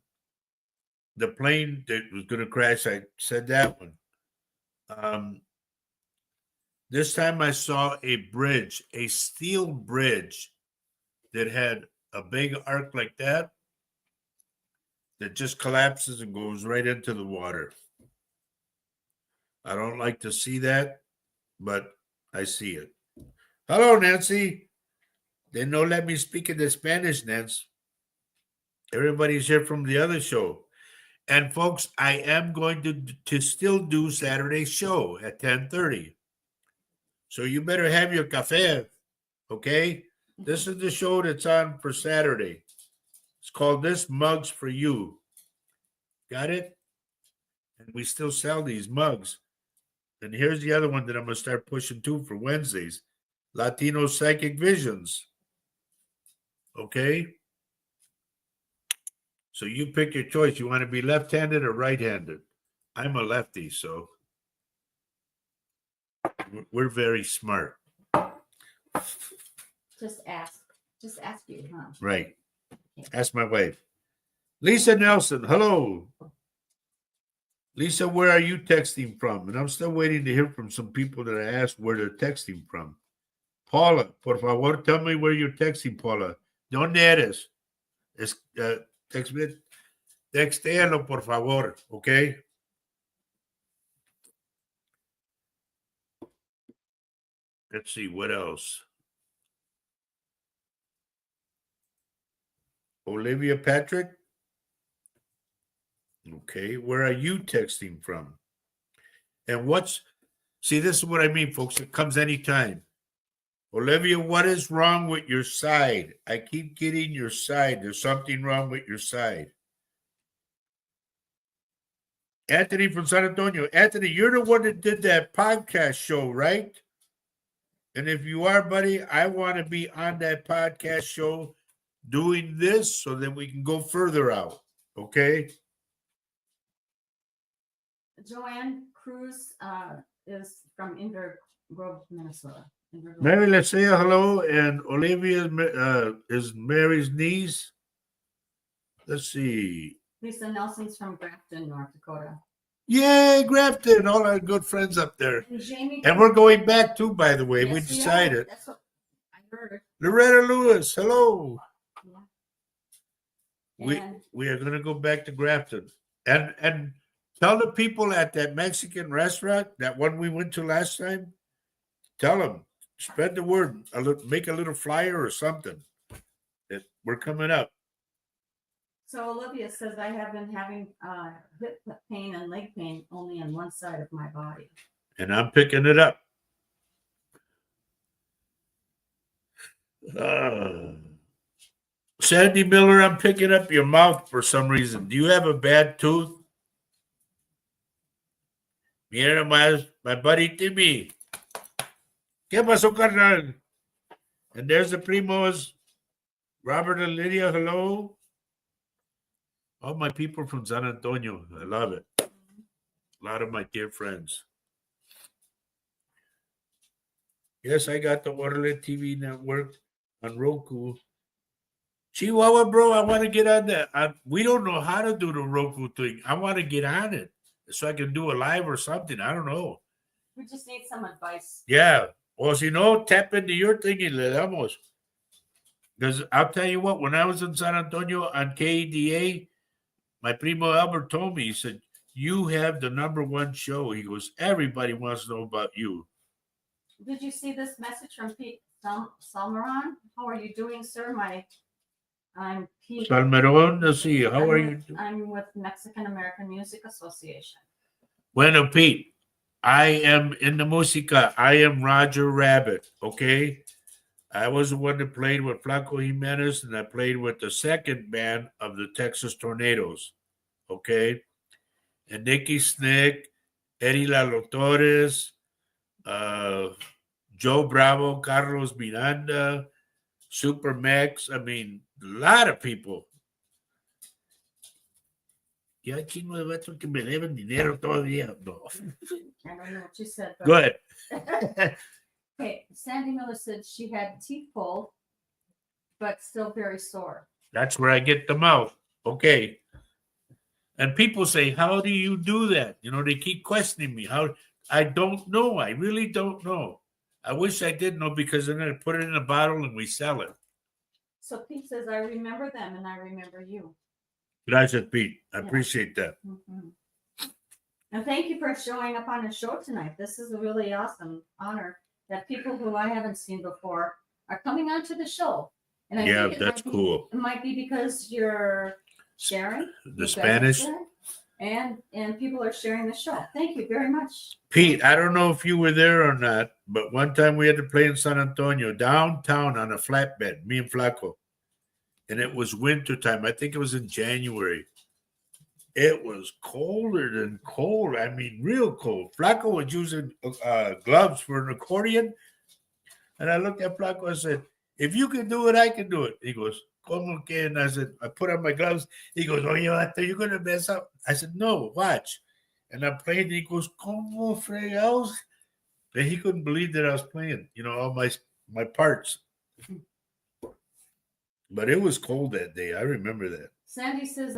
[SPEAKER 1] the plane that was going to crash, I said that one. This time I saw a bridge, a steel bridge that had a big arc like that just collapses and goes right into the water. I don't like to see that, but I see it. Hello, Nancy. They don't let me speak in the Spanish, Nancy. Everybody's here from the other show. And folks, I am going to still do Saturday's show at 10:30. So you better have your café, okay? This is the show that's on for Saturday. It's called This Mug's for You. Got it? And we still sell these mugs. And here's the other one that I'm going to start pushing too for Wednesdays. Latino Psychic Visions. Okay? So you pick your choice. You want to be left-handed or right-handed? I'm a lefty, so we're very smart.
[SPEAKER 2] Just ask you, huh?
[SPEAKER 1] Right. Ask my wife. Lisa Nelson, hello. Lisa, where are you texting from? And I'm still waiting to hear from some people that I asked where they're texting from. Paula, por favor, tell me where you're texting, Paula. ¿Dónde eres? Textéalo, por favor, okay? Let's see, what else? Olivia Patrick? Okay, where are you texting from? And see, this is what I mean, folks. It comes anytime. Olivia, what is wrong with your side? I keep getting your side. There's something wrong with your side. Anthony from San Antonio. Anthony, you're the one that did that podcast show, right? And if you are, buddy, I want to be on that podcast show doing this so that we can go further out. Okay?
[SPEAKER 2] Joanne Cruz is from Inver Grove, Minnesota.
[SPEAKER 1] Mary, let's say hello. And Olivia is Mary's niece. Let's see.
[SPEAKER 2] Lisa Nelson's from Grafton, North Dakota.
[SPEAKER 1] Yay, Grafton. All our good friends up there.
[SPEAKER 2] And Jamie.
[SPEAKER 1] And we're going back too, by the way.
[SPEAKER 2] Yes,
[SPEAKER 1] we decided.
[SPEAKER 2] That's what I heard.
[SPEAKER 1] Loretta Lewis, hello.
[SPEAKER 2] Yeah.
[SPEAKER 1] We are going to go back to Grafton. And tell the people at that Mexican restaurant, that one we went to last time, tell them, spread the word, make a little flyer or something. That we're coming up.
[SPEAKER 2] So Olivia says, I have been having hip pain and leg pain only on one side of my body.
[SPEAKER 1] And I'm picking it up. Sandy Miller, I'm picking up your mouth for some reason. Do you have a bad tooth? Mira más, my buddy Timmy. ¿Qué pasó, carnal? And there's the primos. Robert and Lydia, hello. All my people from San Antonio. I love it. A lot of my dear friends. Yes, I got the Waterlet TV network on Roku. Chihuahua, bro, I want to get on that. We don't know how to do the Roku thing. I want to get on it so I can do a live or something. I don't know.
[SPEAKER 2] We just need some advice.
[SPEAKER 1] Yeah. Or si no, tap into your thing y le damos. Because I'll tell you what, when I was in San Antonio on KEDA, my primo Albert told me, he said, you have the #1 show. He goes, everybody wants to know about you.
[SPEAKER 2] Did you see this message from Pete Salmeron? How are you doing, sir? I'm Pete.
[SPEAKER 1] Salmeron, let's see. How are you doing?
[SPEAKER 2] I'm with Mexican American Music Association.
[SPEAKER 1] Bueno, Pete, I am in the música. I am Roger Rabbit, okay? I was the one that played with Flaco Jimenez, and I played with the second band of the Texas Tornadoes, okay? And Nicky Snick, Eddie Lalo Torres, Joe Bravo, Carlos Miranda, Super Max. I mean, a lot of people. Ya chingo de vatos que me deben dinero todavía. No.
[SPEAKER 2] I don't know what you said. But...
[SPEAKER 1] Go ahead.
[SPEAKER 2] Okay, Sandy Miller said she had teeth pulled, but still very sore.
[SPEAKER 1] That's where I get the mouth. Okay. And people say, how do you do that? You know, they keep questioning me. How? I don't know. I really don't know. I wish I did know, because then I put it in a bottle and we sell it.
[SPEAKER 2] So Pete says, I remember them and I remember you.
[SPEAKER 1] Gracias, Pete. I appreciate that.
[SPEAKER 2] Mm-hmm. And thank you for showing up on the show tonight. This is a really awesome honor that people who I haven't seen before are coming onto the show. And I think
[SPEAKER 1] that's cool.
[SPEAKER 2] It might be because you're sharing
[SPEAKER 1] the Spanish.
[SPEAKER 2] And people are sharing the show. Thank you very much.
[SPEAKER 1] Pete, I don't know if you were there or not, but one time we had to play in San Antonio, downtown on a flatbed, me and Flaco. And it was winter time. I think it was in January. It was colder than cold. I mean, real cold. Flaco was using gloves for an accordion. And I looked at Flaco and said, if you can do it, I can do it. He goes, ¿Cómo que? And I said, I put on my gloves. He goes, oye, vato, you're going to mess up. I said, no, watch. And I'm playing. He goes, ¿Cómo fregados? And he couldn't believe that I was playing, you know, all my parts. But it was cold that day. I remember that.
[SPEAKER 2] Sandy says,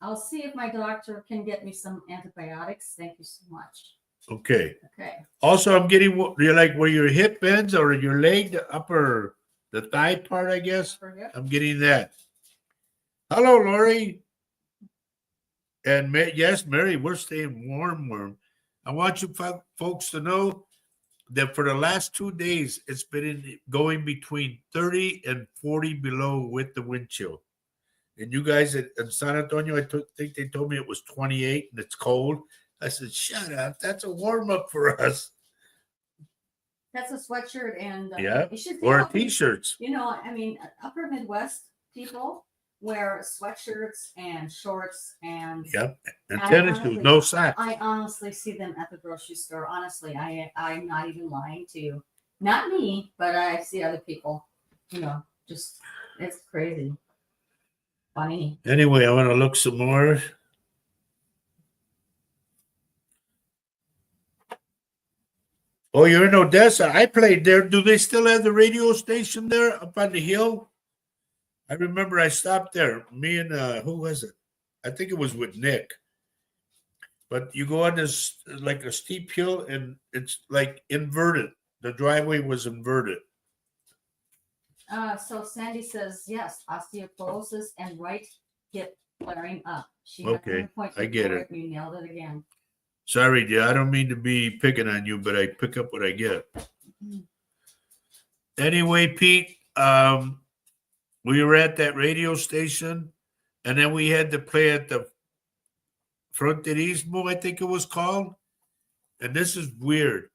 [SPEAKER 2] I'll see if my doctor can get me some antibiotics. Thank you so much.
[SPEAKER 1] Okay.
[SPEAKER 2] Okay.
[SPEAKER 1] Also, I'm getting, you're like where your hip bends or your leg, the thigh part, I guess. I'm getting that. Hello, Lori. And yes, Mary, we're staying warm. I want you folks to know that for the last 2 days, it's been going between 30 and 40 below with the wind chill. And you guys in San Antonio, I think they told me it was 28 and it's cold. I said, shut up. That's a warm-up for us.
[SPEAKER 2] That's a sweatshirt and
[SPEAKER 1] or
[SPEAKER 2] open,
[SPEAKER 1] T-shirts.
[SPEAKER 2] You know, I mean, upper Midwest people, wear sweatshirts and shorts and
[SPEAKER 1] Yep. And
[SPEAKER 2] I
[SPEAKER 1] tennis shoes,
[SPEAKER 2] honestly-
[SPEAKER 1] no socks.
[SPEAKER 2] I honestly see them at the grocery store. Honestly, I'm not even lying to you. Not me, but I see other people. Just it's crazy. Funny.
[SPEAKER 1] Anyway, I want to look some more. Oh, you're in Odessa. I played there. Do they still have the radio station there up on the hill? I remember I stopped there. Me and who was it? I think it was with Nick. But you go on this like a steep hill and it's like inverted. The driveway was inverted.
[SPEAKER 2] So Sandy says yes, osteoporosis and right hip flaring up. She
[SPEAKER 1] Okay, I get it.
[SPEAKER 2] You nailed it again.
[SPEAKER 1] Sorry, dear. I don't mean to be picking on you, but I pick up what I get. Anyway, Pete, we were at that radio station, and then we had to play at the Fronterismo, I think it was called. And this is weird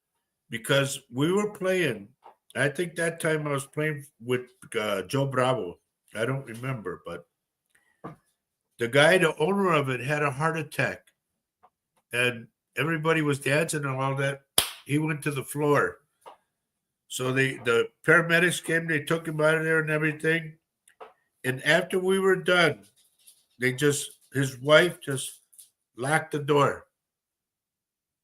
[SPEAKER 1] because we were playing. I think that time I was playing with Joe Bravo. I don't remember, but the guy, the owner of it, had a heart attack, and everybody was dancing and all that. He went to the floor. So the paramedics came, they took him out of there and everything. And after we were done, his wife just locked the door.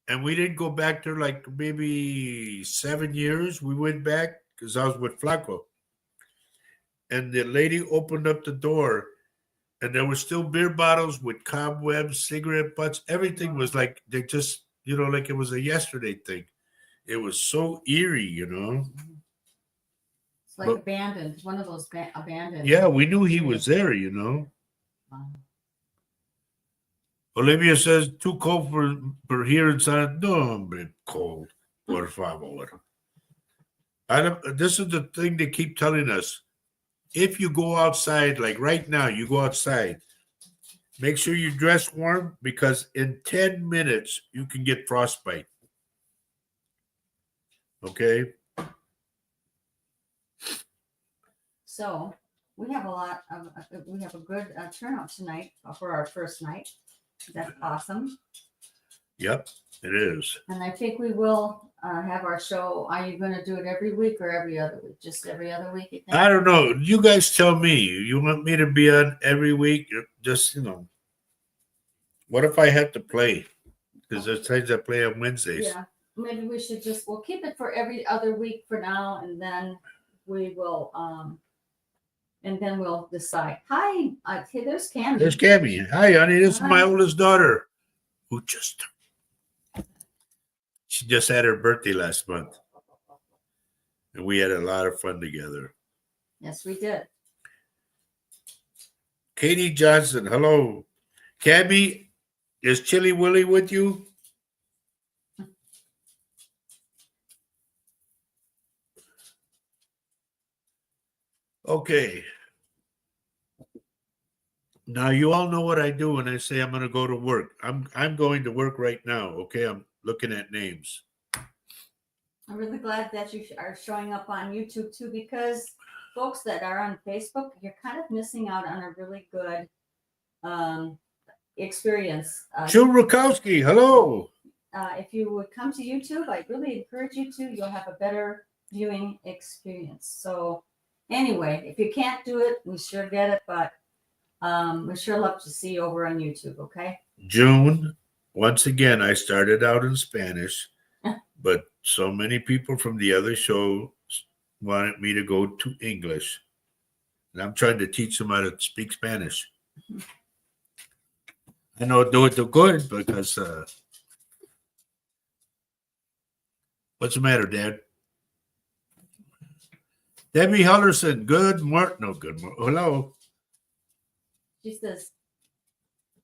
[SPEAKER 1] And we didn't go back there like maybe 7 years. We went back because I was with Flaco. And the lady opened up the door, and there were still beer bottles with cobwebs, cigarette butts. Everything was like they just, like it was a yesterday thing. It was so eerie,
[SPEAKER 2] It's like abandoned. One of those abandoned.
[SPEAKER 1] Yeah, we knew he was there,
[SPEAKER 2] Wow.
[SPEAKER 1] Olivia says, too cold for here inside. No, hombre, cold. Por favor. This is the thing they keep telling us. If you go outside, like right now, you go outside, make sure you dress warm because in 10 minutes, you can get frostbite. Okay?
[SPEAKER 2] So we have a good turnout tonight for our first night. That's awesome.
[SPEAKER 1] Yep, it is.
[SPEAKER 2] And I think we will have our show. Are you going to do it every week or every other week? Just every other week, you think?
[SPEAKER 1] I don't know. You guys tell me. You want me to be on every week? Just, what if I have to play? Because there's times I play on Wednesdays.
[SPEAKER 2] Yeah, maybe we should we'll keep it for every other week for now, and then we will, decide. Hi, hey, there's Cammy.
[SPEAKER 1] There's Cammy. Hi, honey. This is my oldest daughter, who she just had her birthday last month, and we had a lot of fun together.
[SPEAKER 2] Yes, we did.
[SPEAKER 1] Katie Johnson, hello. Cammy, is Chili Willie with you? Okay. Now you all know what I do when I say I'm going to go to work. I'm going to work right now. Okay, I'm looking at names.
[SPEAKER 2] I'm really glad that you are showing up on YouTube too, because folks that are on Facebook, you're kind of missing out on a really good experience.
[SPEAKER 1] Jill Rukowski, hello.
[SPEAKER 2] If you would come to YouTube, I really encourage you to. You'll have a better viewing experience. So anyway, if you can't do it, we sure get it, but we sure love to see you over on YouTube, okay?
[SPEAKER 1] June, once again, I started out in Spanish, but so many people from the other show wanted me to go to English. And I'm trying to teach them how to speak Spanish. I know do it too good because what's the matter, Dad? Debbie Hellerson, good morning. No, good morning. Hello.
[SPEAKER 2] She says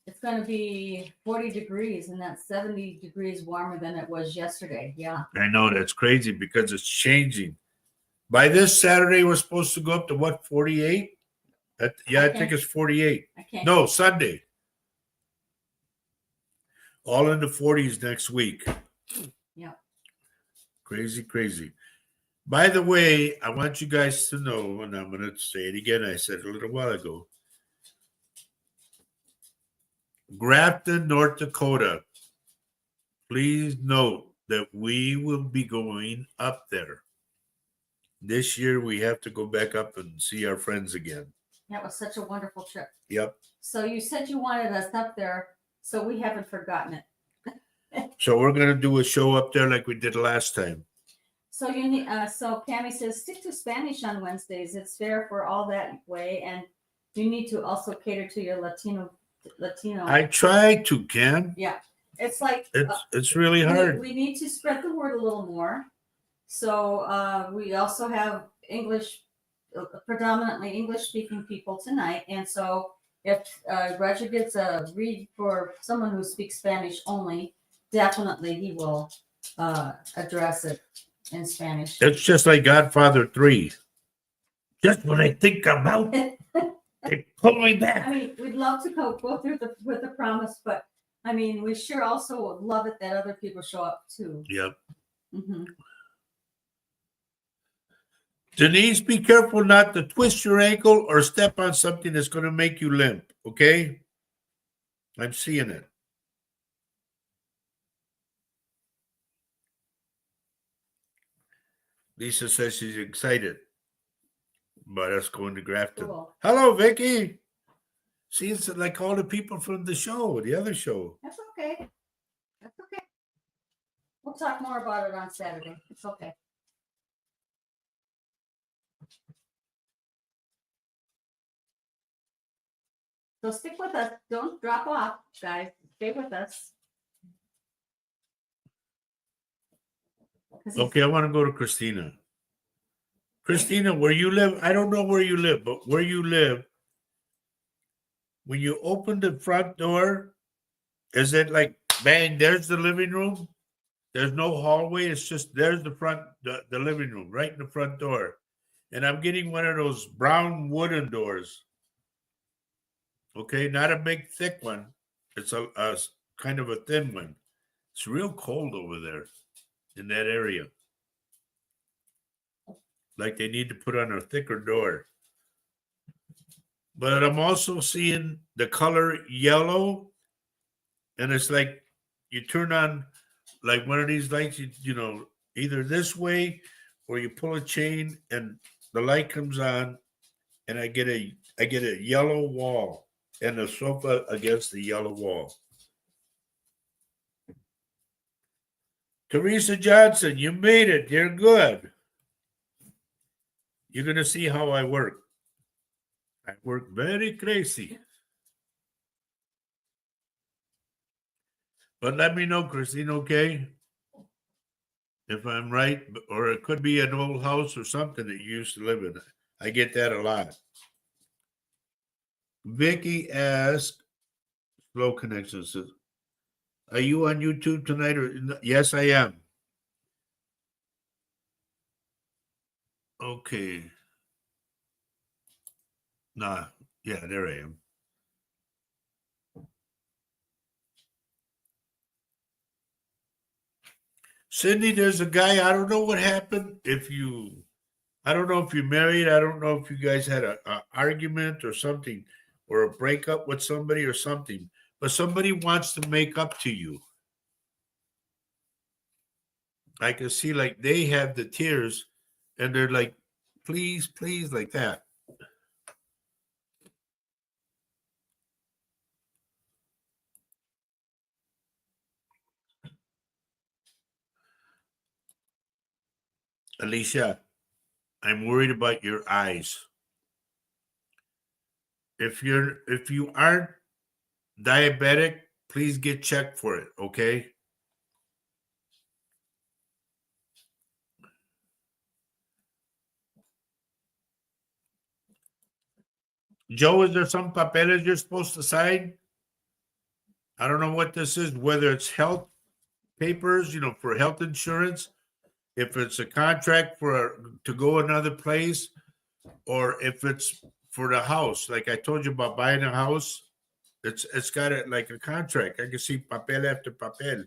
[SPEAKER 2] it's going to be 40 degrees, and that's 70 degrees warmer than it was yesterday. Yeah.
[SPEAKER 1] I know that's crazy because it's changing. By this Saturday, we're supposed to go up to what, 48? I think it's 48. No, Sunday. All in the 40s next week.
[SPEAKER 2] Yeah.
[SPEAKER 1] Crazy, crazy. By the way, I want you guys to know, and I'm going to say it again, I said it a little while ago, Grafton, North Dakota. Please note that we will be going up there. This year we have to go back up and see our friends again.
[SPEAKER 2] That was such a wonderful trip.
[SPEAKER 1] Yep.
[SPEAKER 2] So you said you wanted us up there, so we haven't forgotten it.
[SPEAKER 1] So we're gonna do a show up there like we did last time.
[SPEAKER 2] So you need. So Cammie says stick to Spanish on Wednesdays. It's fair for all that way, and you need to also cater to your Latino.
[SPEAKER 1] I try to, Cam.
[SPEAKER 2] Yeah, it's like
[SPEAKER 1] it's really hard.
[SPEAKER 2] We need to spread the word a little more. So we also have English, predominantly English-speaking people tonight, and so if Roger gets a read for someone who speaks Spanish only, definitely he will address it in Spanish.
[SPEAKER 1] It's just like Godfather 3. Just when I think I'm out, they pull me back.
[SPEAKER 2] I mean, we'd love to go through with the promise, but I mean, we sure also would love it that other people show up too.
[SPEAKER 1] Yep.
[SPEAKER 2] Mm-hmm.
[SPEAKER 1] Denise, be careful not to twist your ankle or step on something that's going to make you limp, okay? I'm seeing it. Lisa says she's excited about us going to Grafton.
[SPEAKER 2] Cool.
[SPEAKER 1] Hello, Vicky. See, it's like all the people from the show, the other show.
[SPEAKER 2] That's okay. That's okay. We'll talk more about it on Saturday. It's okay. So stick with us. Don't drop off, guys. Stay with us.
[SPEAKER 1] Okay, I want to go to Christina. Christina, where you live, I don't know where you live, but where you live, when you open the front door, is it like, bang, there's the living room? There's no hallway. It's just, there's the front, the living room, right in the front door. And I'm getting one of those brown wooden doors. Okay, not a big, thick one. It's a kind of a thin one. It's real cold over there in that area. Like they need to put on a thicker door. But I'm also seeing the color yellow. And it's like you turn on like one of these lights, you know, either this way or you pull a chain and the light comes on and I get a yellow wall and the sofa against the yellow wall. Teresa Johnson, you made it. You're good. You're going to see how I work. I work very crazy. But let me know, Christine, okay? If I'm right, or it could be an old house or something that you used to live in. I get that a lot. Vicky asked, slow connection says, are you on YouTube tonight? Or yes, I am. Okay. Nah, yeah, there I am. Cindy, there's a guy, I don't know what happened. I don't know if you're married. I don't know if you guys had an argument or something, or a breakup with somebody or something, but somebody wants to make up to you. I can see like they have the tears and they're like, please, please, like that. Alicia, I'm worried about your eyes. If you aren't diabetic, please get checked for it, okay? Joe, is there some papeles you're supposed to sign? I don't know what this is, whether it's health papers, you know, for health insurance, if it's a contract to go another place, or if it's for the house. Like I told you about buying a house, it's got it like a contract. I can see papel after papel.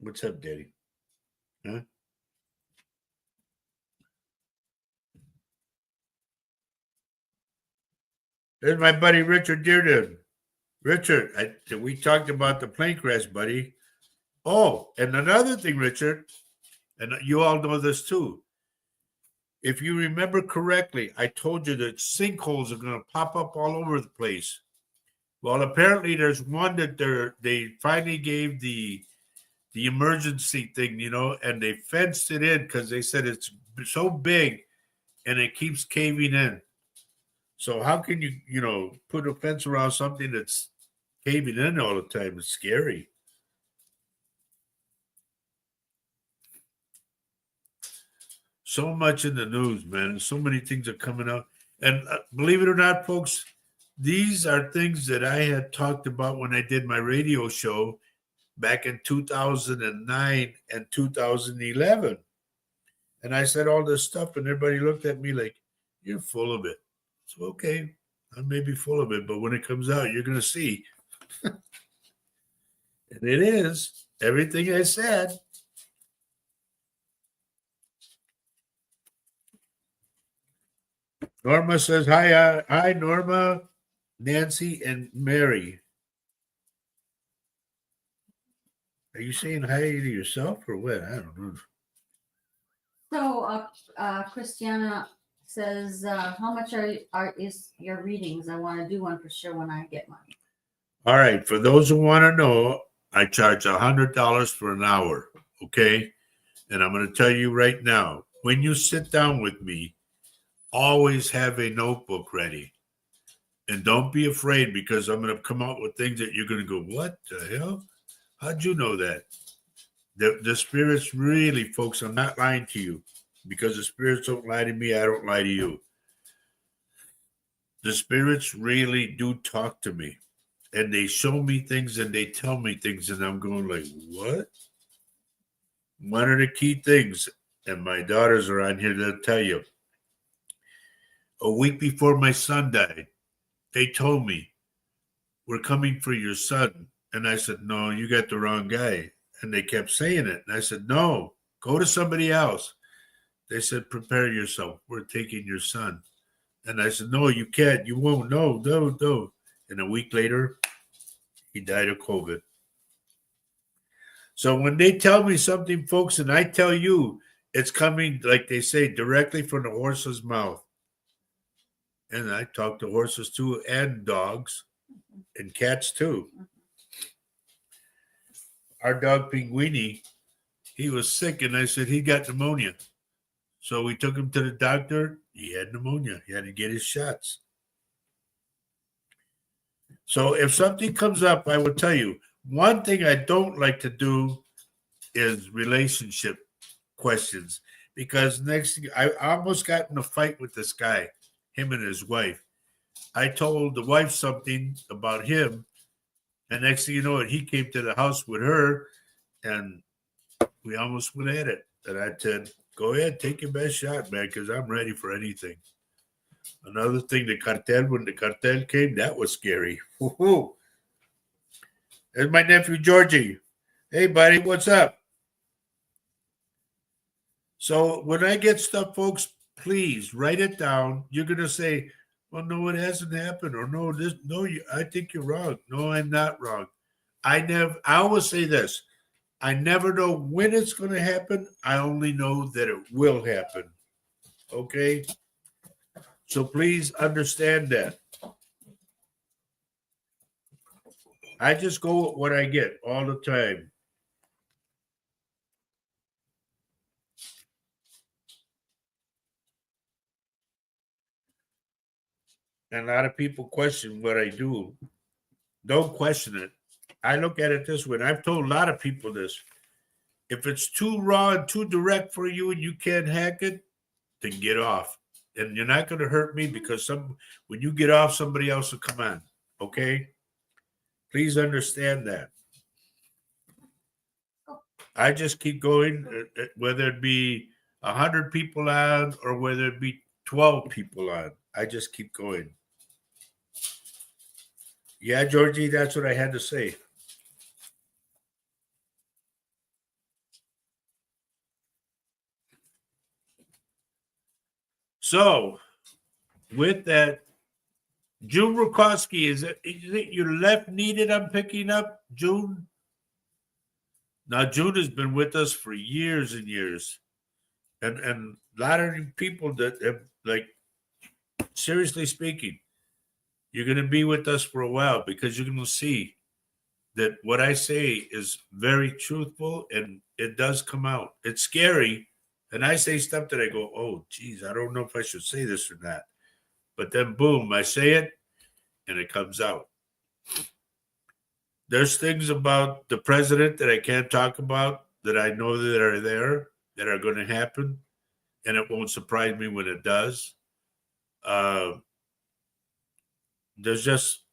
[SPEAKER 1] What's up, Daddy? Huh? There's my buddy Richard Dearden. Richard, we talked about the plane crash, buddy. Oh, and another thing, Richard, and you all know this too. If you remember correctly, I told you that sinkholes are going to pop up all over the place. Well, apparently there's one that they finally gave the emergency thing, and they fenced it in because they said it's so big and it keeps caving in. So how can you put a fence around something that's caving in all the time? It's scary. So much in the news, man. So many things are coming out. And believe it or not, folks, these are things that I had talked about when I did my radio show back in 2009 and 2011. And I said all this stuff, and everybody looked at me like, you're full of it. So, okay, I may be full of it, but when it comes out, you're going to see. And it is everything I said. Norma says, hi, Norma, Nancy, and Mary. Are you saying hi to yourself or what? I don't know.
[SPEAKER 2] So, Christiana says, how much is your readings? I want to do one for sure when I get mine.
[SPEAKER 1] All right. For those who want to know, I charge $100 for an hour. Okay. And I'm going to tell you right now, when you sit down with me, always have a notebook ready. And don't be afraid, because I'm going to come out with things that you're going to go, what the hell? How'd you know that? The spirits really, folks, I'm not lying to you, because the spirits don't lie to me. I don't lie to you. The spirits really do talk to me, and they show me things and they tell me things, and I'm going like, what? One of the key things, and my daughters are on here to tell you, a week before my son died, they told me, we're coming for your son. And I said, no, you got the wrong guy. And they kept saying it. And I said, no, go to somebody else. They said, prepare yourself. We're taking your son. And I said, no, you can't. You won't. No. And a week later, he died of COVID. So when they tell me something, folks, and I tell you, it's coming, like they say, directly from the horse's mouth. And I talk to horses too, and dogs, and cats too. Our dog Pinguini, he was sick, and I said he got pneumonia. So we took him to the doctor. He had pneumonia. He had to get his shots. So if something comes up, I will tell you. One thing I don't like to do is relationship questions, because next thing, I almost got in a fight with this guy, him and his wife. I told the wife something about him, and next thing you know, he came to the house with her, and we almost went at it. And I said, go ahead, take your best shot, man, because I'm ready for anything. Another thing, when the cartel came, that was scary. Woo-hoo. There's my nephew, Georgie. Hey, buddy, what's up? So when I get stuff, folks, please write it down. You're going to say, well, no, it hasn't happened. Or no, I think you're wrong. No, I'm not wrong. I always say this. I never know when it's going to happen. I only know that it will happen. Okay? So please understand that. I just go with what I get all the time. And a lot of people question what I do. Don't question it. I look at it this way. And I've told a lot of people this. If it's too raw and too direct for you and you can't hack it, then get off. And you're not going to hurt me, because when you get off, somebody else will come on. Okay? Please understand that. I just keep going, whether it be 100 people on or whether it be 12 people on. I just keep going. Yeah, Georgie, that's what I had to say. So, with that, June Rutkowski, is it your left knee that I'm picking up, June? Now, June has been with us for years and years. And a lot of people that have, like, seriously speaking, you're going to be with us for a while because you're going to see that what I say is very truthful and it does come out. It's scary. And I say stuff that I go, oh, geez, I don't know if I should say this or not. But then, boom, I say it and it comes out. There's things about the president that I can't talk about that I know that are there, that are going to happen. And it won't surprise me when it does. There's just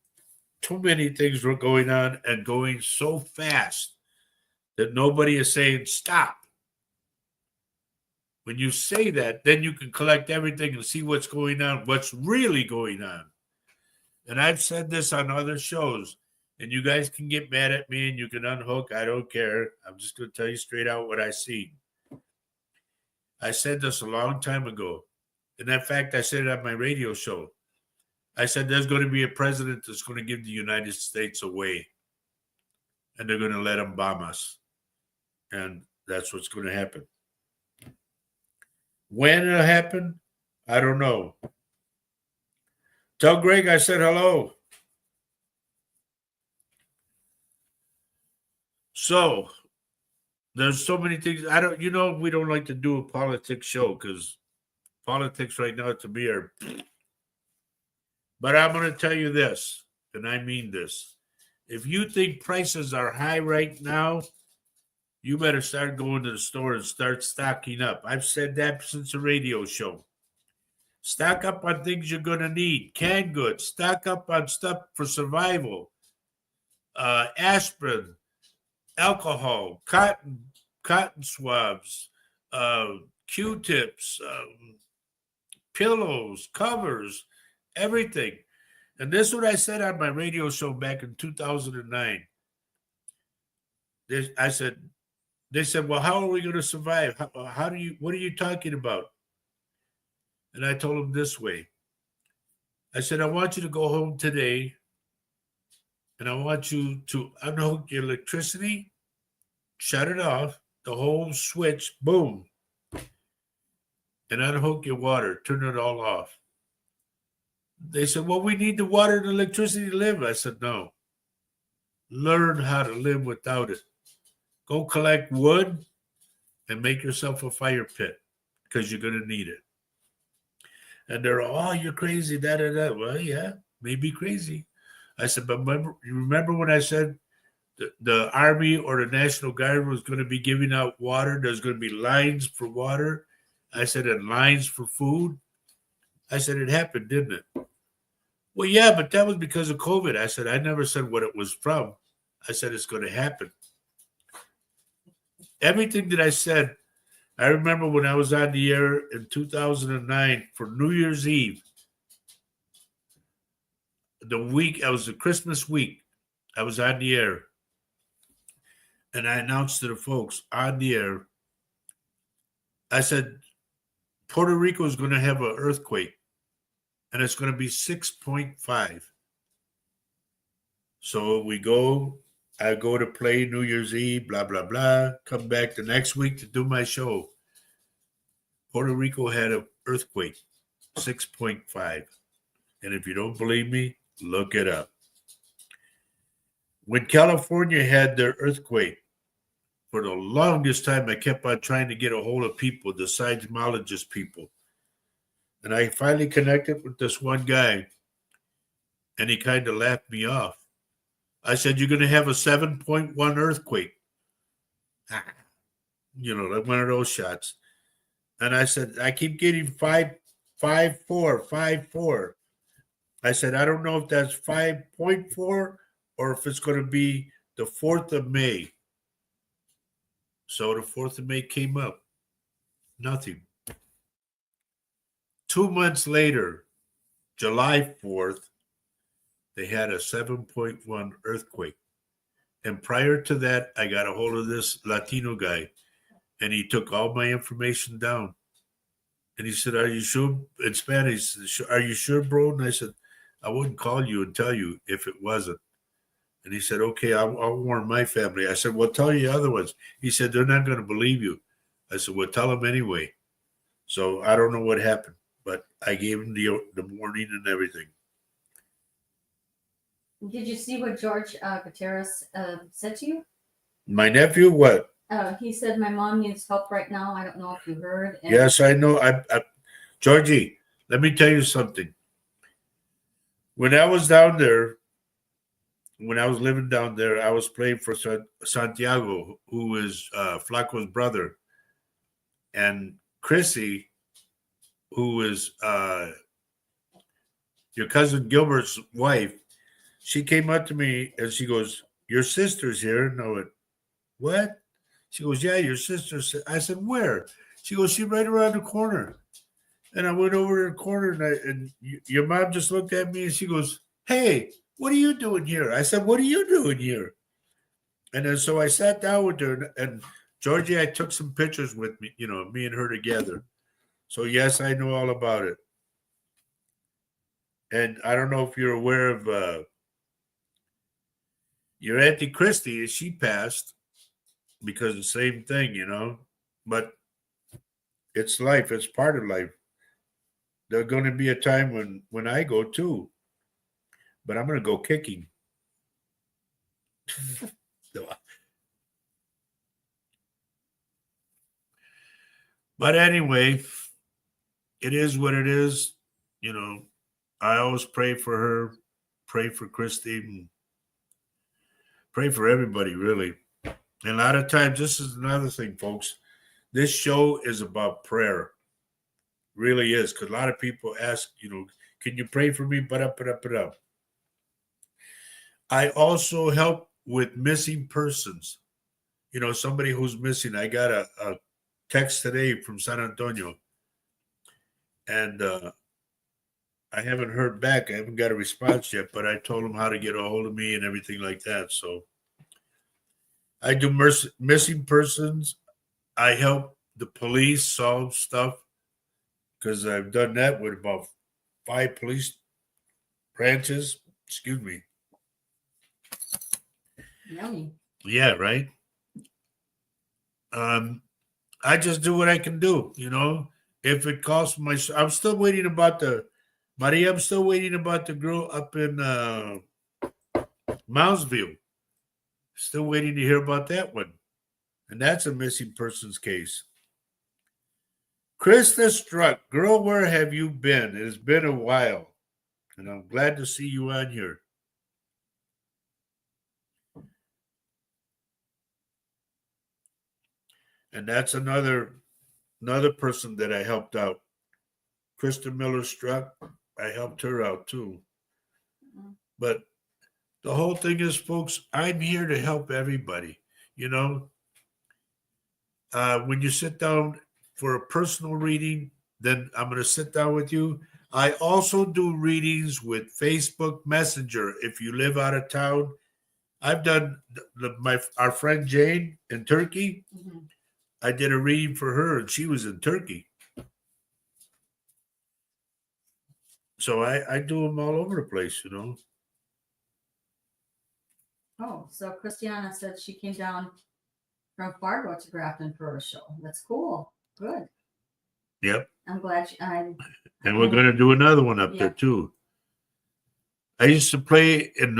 [SPEAKER 1] too many things were going on and going so fast that nobody is saying stop. When you say that, then you can collect everything and see what's going on, what's really going on. And I've said this on other shows, and you guys can get mad at me and you can unhook. I don't care. I'm just going to tell you straight out what I see. I said this a long time ago. And in fact, I said it on my radio show. I said there's going to be a president that's going to give the United States away. And they're going to let him bomb us. And that's what's going to happen. When it'll happen, I don't know. Tell Greg I said hello. So, there's so many things. We don't like to do a politics show because politics right now to me are. But I'm going to tell you this, and I mean this. If you think prices are high right now, you better start going to the store and start stocking up. I've said that since the radio show. Stock up on things you're going to need. Canned goods. Stock up on stuff for survival. Aspirin, alcohol, cotton swabs, Q-tips, pillows, covers, everything. And this is what I said on my radio show back in 2009. They said, well, how are we going to survive? What are you talking about? And I told them this way. I said, I want you to go home today and I want you to unhook your electricity, shut it off, the whole switch, boom, and unhook your water, turn it all off. They said, well, we need the water and electricity to live. I said, no. Learn how to live without it. Go collect wood and make yourself a fire pit because you're going to need it. And they're all, oh, you're crazy, da-da-da. Well, yeah, maybe crazy. I said, but remember when I said the Army or the National Guard was going to be giving out water? There's going to be lines for water. I said, and lines for food. I said, it happened, didn't it? Well, yeah, but that was because of COVID. I said, I never said what it was from. I said, it's going to happen. Everything that I said, I remember when I was on the air in 2009 for New Year's Eve. It was the Christmas week. I was on the air. And I announced to the folks on the air, I said, Puerto Rico is going to have an earthquake. And it's going to be 6.5. So I go to play New Year's Eve, blah, blah, blah. Come back the next week to do my show. Puerto Rico had an earthquake, 6.5. And if you don't believe me, look it up. When California had their earthquake, for the longest time, I kept on trying to get a hold of people, the seismologist people. And I finally connected with this one guy, and he kind of laughed me off. I said, you're going to have a 7.1 earthquake. Like one of those shots. And I said, I keep getting 5.4, 5.4. I said, I don't know if that's 5.4 or if it's going to be the 4th of May. So the 4th of May came up. Nothing. 2 months later, July 4th, they had a 7.1 earthquake. And prior to that, I got a hold of this Latino guy, and he took all my information down. And he said, "Are you sure?" In Spanish, "Are you sure, bro?" And I said, "I wouldn't call you and tell you if it wasn't." And he said, "Okay, I'll warn my family." I said, "Well, tell your other ones." He said, "They're not going to believe you." I said, "Well, tell them anyway." So I don't know what happened, but I gave him the warning and everything.
[SPEAKER 2] Did you see what George Gutierrez said to you?
[SPEAKER 1] My nephew, what?
[SPEAKER 2] He said, "My mom needs help right now." I don't know if you heard. And
[SPEAKER 1] Yes, I know. Georgie, let me tell you something. When I was down there, when I was living down there, I was playing for Santiago, who is Flaco's brother, and Chrissy, who is your cousin Gilbert's wife. She came up to me and she goes, "Your sister's here." And I went, "What?" She goes, "Yeah, your sister's." I said, "Where?" She goes, "She's right around the corner." And I went over to the corner, and your mom just looked at me and she goes, "Hey, what are you doing here?" I said, "What are you doing here?" And then so I sat down with her, and Georgie, I took some pictures with me, me and her together. So yes, I know all about it. And I don't know if you're aware of your Auntie Christie. She passed because of the same thing. But it's life. It's part of life. There's going to be a time when I go too, but I'm going to go kicking. But anyway, it is what it is. I always pray for her, pray for Christy, and pray for everybody, really. And a lot of times, this is another thing, folks. This show is about prayer. Really is. Because a lot of people ask, can you pray for me? But up. I also help with missing persons. Somebody who's missing. I got a text today from San Antonio. And I haven't heard back. I haven't got a response yet, but I told them how to get a hold of me and everything like that. So I do missing persons. I help the police solve stuff because I've done that with about 5 police branches. Excuse me.
[SPEAKER 2] Yummy.
[SPEAKER 1] Yeah, right. I just do what I can do, If it costs I'm still waiting about Maria. I'm still waiting about the girl up in Moundsville. Still waiting to hear about that one. And that's a missing persons case. Krista Struck, girl, where have you been? It has been a while. And I'm glad to see you on here. And that's another person that I helped out. Krista Miller Struck, I helped her out too. But the whole thing is, folks, I'm here to help everybody. When you sit down for a personal reading, then I'm going to sit down with you. I also do readings with Facebook Messenger. If you live out of town, I've done our friend Jane in Turkey. Mm-hmm. I did a reading for her, and she was in Turkey. So I do them all over the place,
[SPEAKER 2] Oh, so Christiana said she came down from Fargo to Grafton for a show. That's cool. Good.
[SPEAKER 1] Yep.
[SPEAKER 2] I'm glad
[SPEAKER 1] and we're going to do another one up there too. I used to play in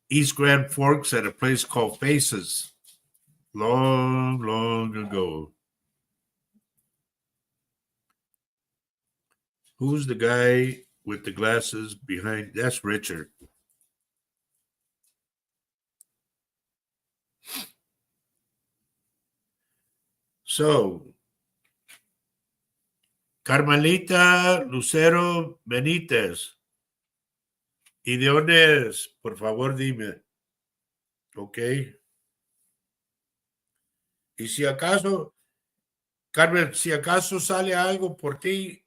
[SPEAKER 1] East Grand Forks at a place called Faces long ago. Who's the guy with the glasses behind? That's Richard. So, Carmelita Lucero Benítez. ¿Y de dónde es? Por favor, dime. Ok. Y si acaso, Carmen, si acaso sale algo por ti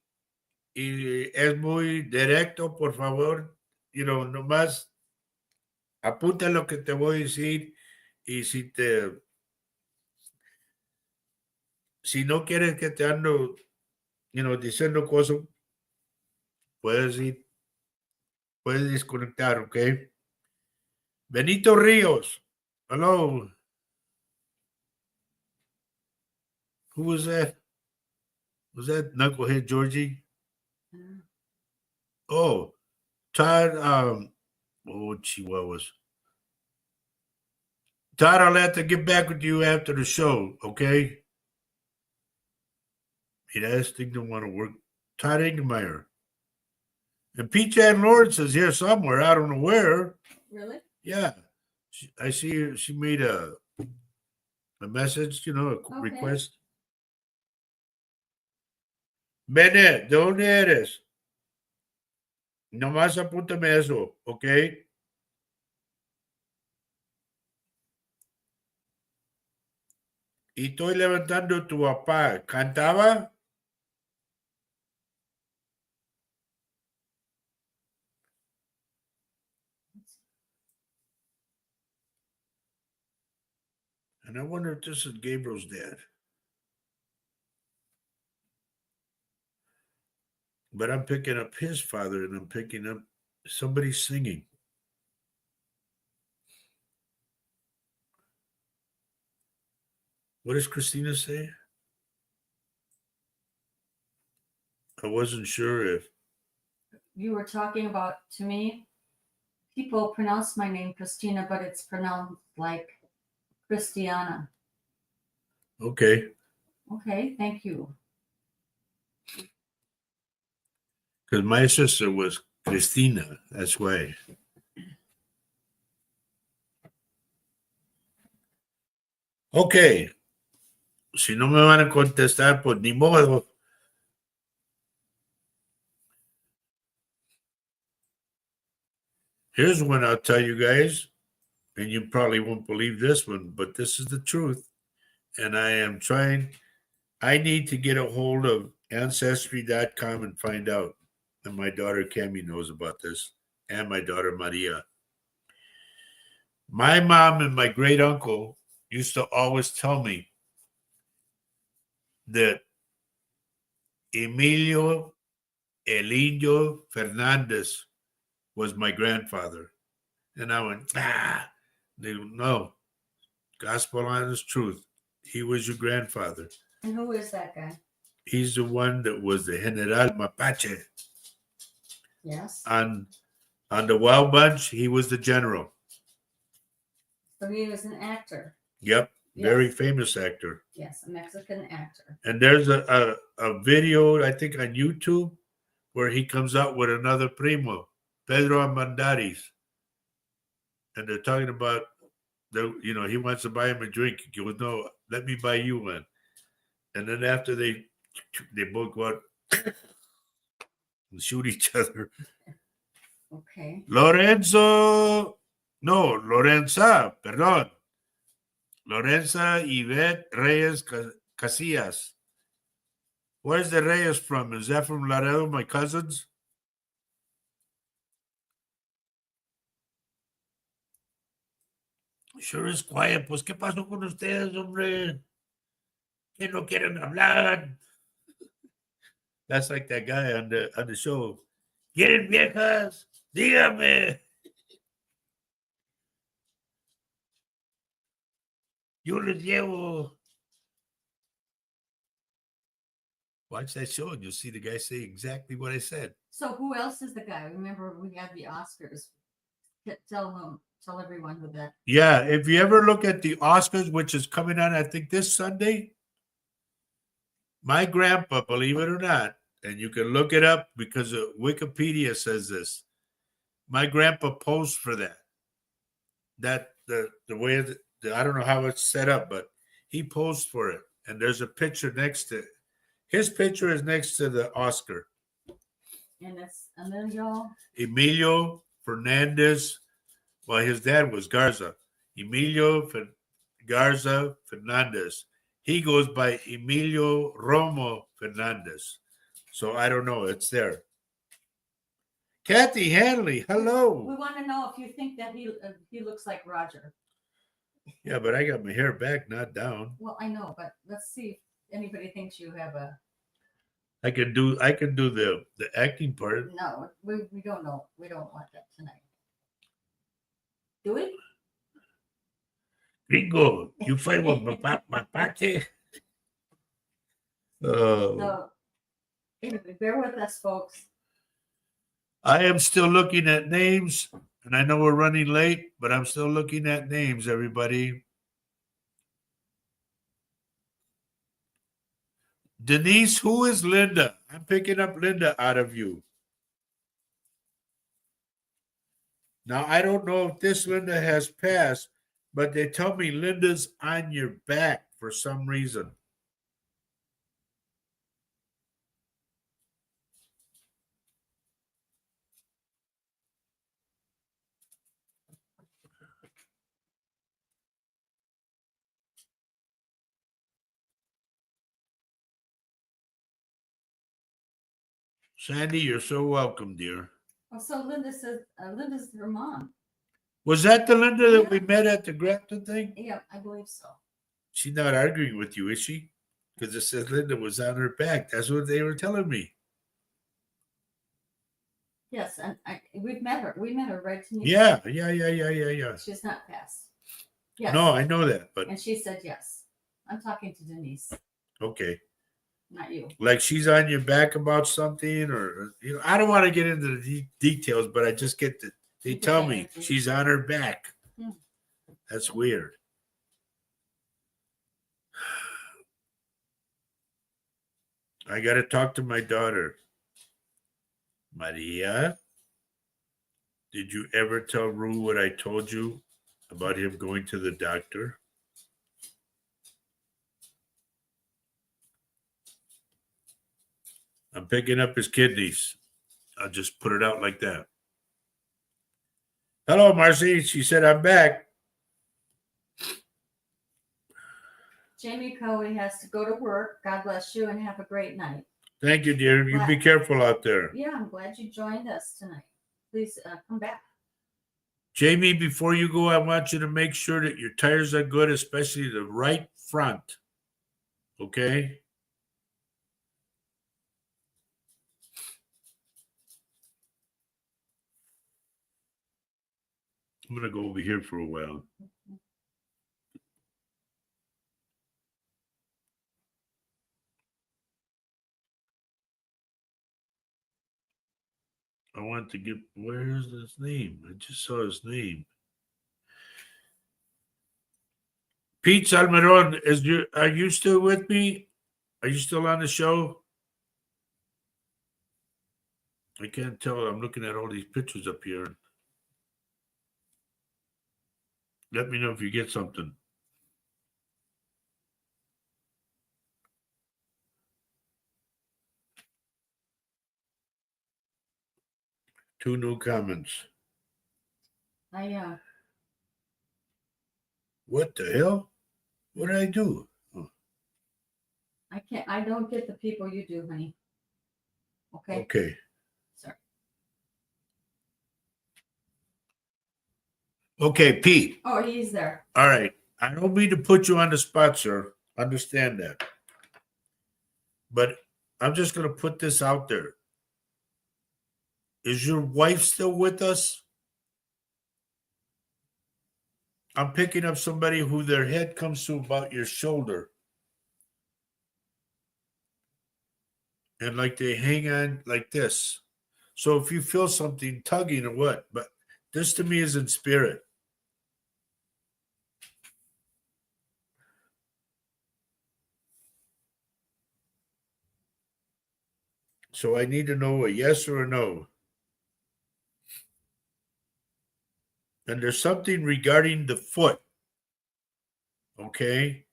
[SPEAKER 1] y es muy directo, por favor, nomás apunta lo que te voy a decir y si no quieres que te ando, diciendo cosas, puedes desconectar, ¿ok? Benito Ríos. Hello. Who was that? Was that Knucklehead Georgie? Oh, Todd, Chihuahuas. Todd, I'll have to get back with you after the show, okay? Mira, this thing don't want to work. Todd Ingmeyer. And Peach Ann Lawrence is here somewhere. I don't know where.
[SPEAKER 2] Really?
[SPEAKER 1] Yeah. I see she made a message, a request. Bennett, ¿de dónde eres? Nomás apúntame eso, ¿ok? Y estoy levantando tu papá. ¿Cantaba? And I wonder if this is Gabriel's dad. But I'm picking up his father and I'm picking up somebody singing. What does Christina say? I wasn't sure if
[SPEAKER 2] you were talking about, to me, people pronounce my name Christina, but it's pronounced like Christiana.
[SPEAKER 1] Okay.
[SPEAKER 2] Okay, thank you.
[SPEAKER 1] Because my sister was Cristina, that's why. Okay. Si no me van a contestar, pues ni modo. Here's one I'll tell you guys, and you probably won't believe this one, but this is the truth. And I need to get a hold of Ancestry.com and find out. And my daughter Cami knows about this, and my daughter Maria. My mom and my great uncle used to always tell me that Emilio Elino Fernandez was my grandfather. And I went, They go, no, gospel honest truth. He was your grandfather.
[SPEAKER 2] And who is that guy?
[SPEAKER 1] He's the one that was the General Mapache.
[SPEAKER 2] Yes.
[SPEAKER 1] On the Wild Bunch, he was the general.
[SPEAKER 2] So he was an actor.
[SPEAKER 1] Yep, very famous actor.
[SPEAKER 2] Yes, a Mexican actor.
[SPEAKER 1] And there's a video, I think, on YouTube where he comes out with another primo, Pedro Armendariz. And they're talking about, he wants to buy him a drink. He goes, no, let me buy you one. And then after they both go out and shoot each other.
[SPEAKER 2] Okay.
[SPEAKER 1] Lorenza, perdón. Lorenza Yvette Reyes Casillas. Where's the Reyes from? Is that from Laredo, my cousins? Sure is quiet. Pues, ¿qué pasó con ustedes, hombre? ¿Qué no quieren hablar? That's like that guy on the show. ¿Quieren viejas? Dígame. Yo les llevo. Watch that show and you'll see the guy say exactly what I said.
[SPEAKER 2] So who else is the guy? Remember, we had the Oscars. Tell everyone who that.
[SPEAKER 1] Yeah, if you ever look at the Oscars, which is coming on, I think this Sunday, my grandpa, believe it or not, and you can look it up because Wikipedia says this. My grandpa posed for that. That the way I don't know how it's set up, but he posed for it, and there's a picture next to it. His picture is next to the Oscar.
[SPEAKER 2] And that's
[SPEAKER 1] Emilio Fernandez. Well, his dad was Garza. Emilio Garza Fernandez. He goes by Emilio Romo Fernandez. So I don't know. It's there. Kathy Hanley, hello.
[SPEAKER 2] We want to know if you think that he looks like Roger.
[SPEAKER 1] Yeah, but I got my hair back, not down.
[SPEAKER 2] Well, I know, but let's see if anybody thinks you have a
[SPEAKER 1] I can do the acting part.
[SPEAKER 2] No, we don't know. We don't want that tonight. Do we?
[SPEAKER 1] Gringo, you fight with my party.
[SPEAKER 2] So, anyway, bear with us, folks.
[SPEAKER 1] I am still looking at names, and I know we're running late, but I'm still looking at names, everybody. Denise, who is Linda? I'm picking up Linda out of you. Now, I don't know if this Linda has passed, but they tell me Linda's on your back for some reason. Sandy, you're so welcome, dear.
[SPEAKER 2] Oh, so Linda says Linda's her mom.
[SPEAKER 1] Was that the Linda that we met at the Grafton thing?
[SPEAKER 2] Yeah, I believe so.
[SPEAKER 1] She's not arguing with you, is she? Because it says Linda was on her back. That's what they were telling me.
[SPEAKER 2] Yes, and we've met her. We met her right tonight.
[SPEAKER 1] Yeah.
[SPEAKER 2] She's not passed. Yes.
[SPEAKER 1] No, I know that, but
[SPEAKER 2] And she said yes. I'm talking to Denise,
[SPEAKER 1] okay.
[SPEAKER 2] not you.
[SPEAKER 1] Like she's on your back about something, or I don't want to get into the details, but I just get that they tell me she's on her back. That's weird. I got to talk to my daughter. Maria, did you ever tell Rue what I told you about him going to the doctor? I'm picking up his kidneys. I'll just put it out like that. Hello, Marcy. She said, I'm back.
[SPEAKER 2] Jamie Coey has to go to work. God bless you and have a great night.
[SPEAKER 1] Thank you, dear. You be careful out there.
[SPEAKER 2] Yeah, I'm glad you joined us tonight. Please come back.
[SPEAKER 1] Jamie, before you go, I want you to make sure that your tires are good, especially the right front. Okay? I'm going to go over here for a while. I want to get, where's his name? I just saw his name. Pete Salmeron, are you still with me? Are you still on the show? I can't tell. I'm looking at all these pictures up here. Let me know if you get something. Two new comments. What the hell? What did I do? Oh.
[SPEAKER 2] I don't get the people you do, honey. Okay.
[SPEAKER 1] Okay.
[SPEAKER 2] Sorry.
[SPEAKER 1] Okay, Pete.
[SPEAKER 2] Oh, he's there.
[SPEAKER 1] All right. I don't mean to put you on the spot, sir. Understand that. But I'm just going to put this out there. Is your wife still with us? I'm picking up somebody who their head comes to about your shoulder. And like they hang on like this. So if you feel something tugging or what, but this to me is in spirit. So I need to know a yes or a no. And there's something regarding the foot. Okay.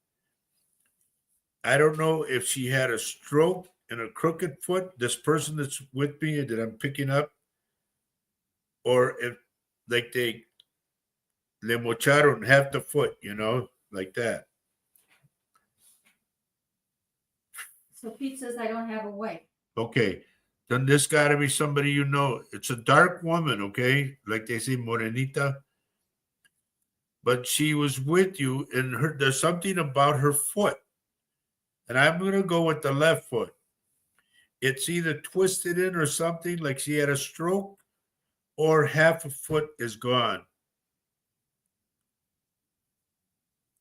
[SPEAKER 1] I don't know if she had a stroke and a crooked foot, this person that's with me that I'm picking up, or if like they le mocharon half the foot, like that.
[SPEAKER 2] So Pete says I don't have a wife.
[SPEAKER 1] Okay. Then this got to be somebody you know. It's a dark woman, okay? Like they say, morenita. But she was with you, and there's something about her foot. And I'm going to go with the left foot. it's either twisted in or something, like she had a stroke, or half a foot is gone.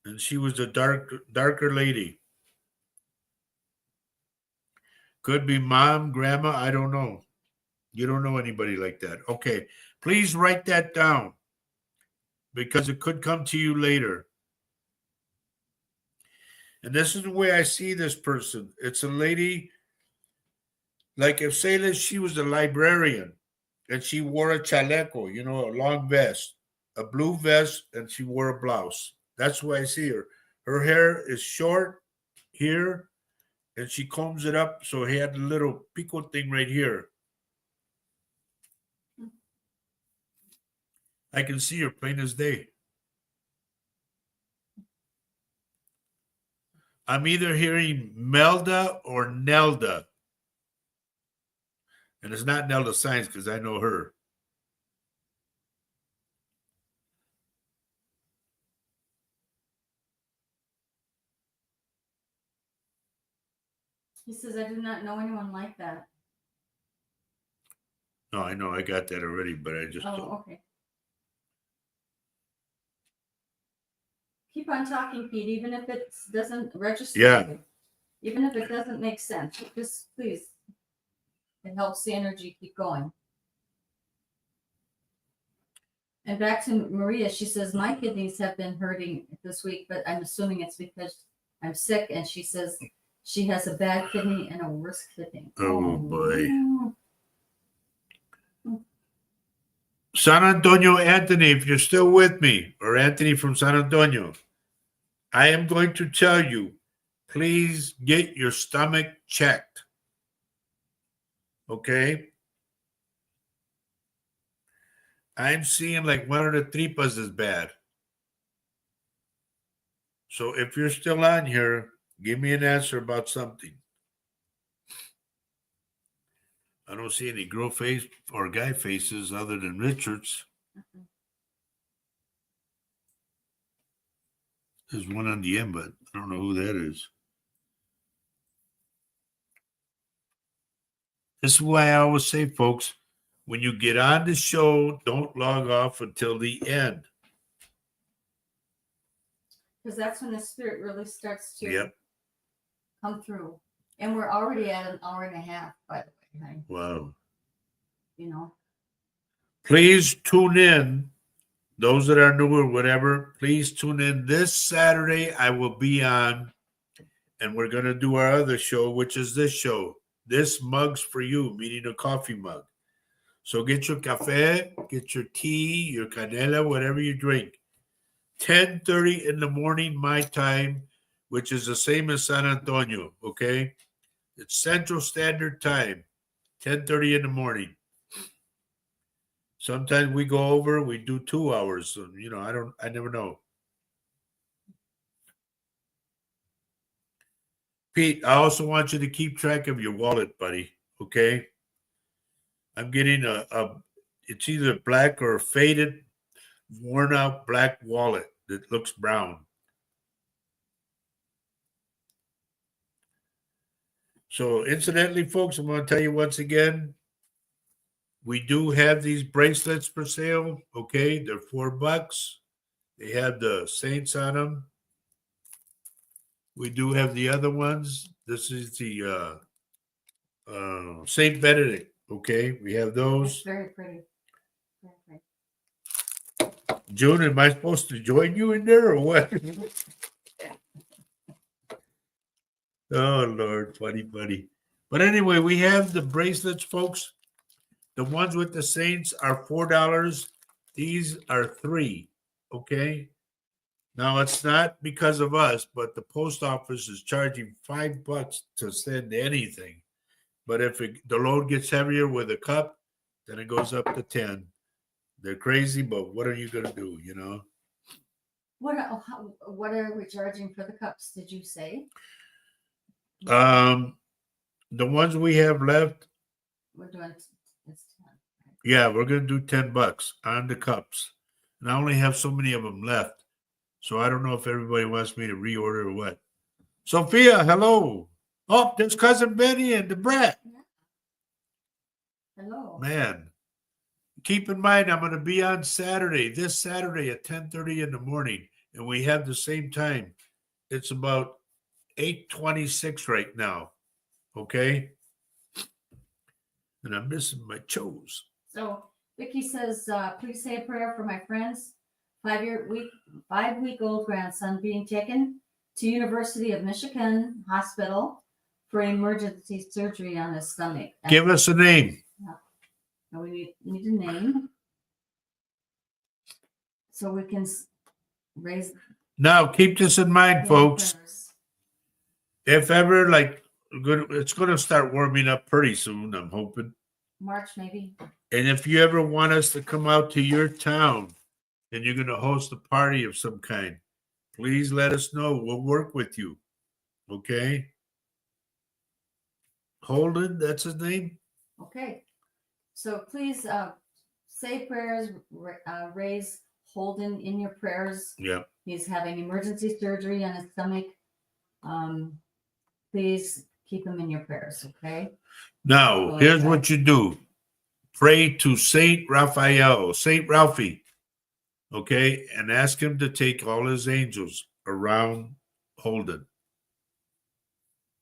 [SPEAKER 1] And she was a darker lady. Could be mom, grandma, I don't know. You don't know anybody like that. Okay, please write that down because it could come to you later. And this is the way I see this person. It's a lady, like if say she was a librarian and she wore a chaleco, you know, a long vest, a blue vest, and she wore a blouse. That's the way I see her. Her hair is short here, and she combs it up, so he had a little pico thing right here. I can see her plain as day. I'm either hearing Melda or Nelda. And it's not Nelda Science because I know her.
[SPEAKER 2] He says, I do not know anyone like that.
[SPEAKER 1] No, I know. I got that already, but I just don't.
[SPEAKER 2] Okay. Keep on talking, Pete, even if it doesn't register.
[SPEAKER 1] Yeah.
[SPEAKER 2] Even if it doesn't make sense. Just please. It helps the energy keep going. And back to Maria, she says, my kidneys have been hurting this week, but I'm assuming it's because I'm sick. And she says she has a bad kidney and a worse kidney.
[SPEAKER 1] Oh boy. San Antonio Anthony, if you're still with me, or Anthony from San Antonio, I am going to tell you, please get your stomach checked. Okay? I'm seeing like one of the tripas is bad. So if you're still on here, give me an answer about something. I don't see any girl face or guy faces other than Richard's. There's one on the end, but I don't know who that is. This is why I always say, folks, when you get on the show, don't log off until the end.
[SPEAKER 2] Because that's when the spirit really starts to
[SPEAKER 1] Yep.
[SPEAKER 2] come through. And we're already at an hour and a half, by the way. Right?
[SPEAKER 1] Wow.
[SPEAKER 2] You know.
[SPEAKER 1] Please tune in. Those that are new or whatever, please tune in. This Saturday, I will be on, and we're going to do our other show, which is this show. This mug's for you, meaning a coffee mug. So get your cafe, get your tea, your canela, whatever you drink. 10:30 in the morning, my time, which is the same as San Antonio, okay? It's Central Standard Time, 10:30 in the morning. Sometimes we go over, we do 2 hours. So, you know, I never know. Pete, I also want you to keep track of your wallet, buddy, okay? I'm getting it's either black or faded, worn out black wallet that looks brown. So incidentally, folks, I'm going to tell you once again, we do have these bracelets for sale, okay? They're $4. They have the saints on them. We do have the other ones. This is the Saint Benedict, okay? We have those.
[SPEAKER 2] That's very pretty. Very pretty.
[SPEAKER 1] June, am I supposed to join you in there or what? Oh, Lord, funny. But anyway, we have the bracelets, folks. The ones with the saints are $4. These are $3, okay? Now, it's not because of us, but the post office is charging $5 to send anything. But if the load gets heavier with a cup, then it goes up to 10. They're crazy, but what are you going to do, you know?
[SPEAKER 2] What are we charging for the cups, did you say?
[SPEAKER 1] The ones we have left,
[SPEAKER 2] We're doing it's 10.
[SPEAKER 1] yeah, we're going to do $10 on the cups. And I only have so many of them left. So I don't know if everybody wants me to reorder or what. Sophia, hello. Oh, there's Cousin Benny and the brat.
[SPEAKER 2] Hello.
[SPEAKER 1] Man, keep in mind, I'm going to be on Saturday, this Saturday at 10:30 in the morning, and we have the same time. It's about 8:26 right now. Okay? And I'm missing my toes.
[SPEAKER 2] So Vicky says, please say a prayer for my friend's 5-week-old grandson being taken to University of Michigan Hospital for emergency surgery on his stomach.
[SPEAKER 1] Give us a name.
[SPEAKER 2] And we need a name so we can raise.
[SPEAKER 1] Now, keep this in mind, folks.
[SPEAKER 2] Prayers.
[SPEAKER 1] If ever, like, it's going to start warming up pretty soon, I'm hoping.
[SPEAKER 2] March, maybe.
[SPEAKER 1] And if you ever want us to come out to your town and you're going to host a party of some kind, please let us know. We'll work with you. Okay? Holden, that's his name?
[SPEAKER 2] Okay. So please say prayers, raise Holden in your prayers.
[SPEAKER 1] Yeah.
[SPEAKER 2] He's having emergency surgery on his stomach. Please keep him in your prayers, okay?
[SPEAKER 1] Now, here's what you do. Pray to Saint Raphael, Saint Ralphie, okay? And ask him to take all his angels around Holden.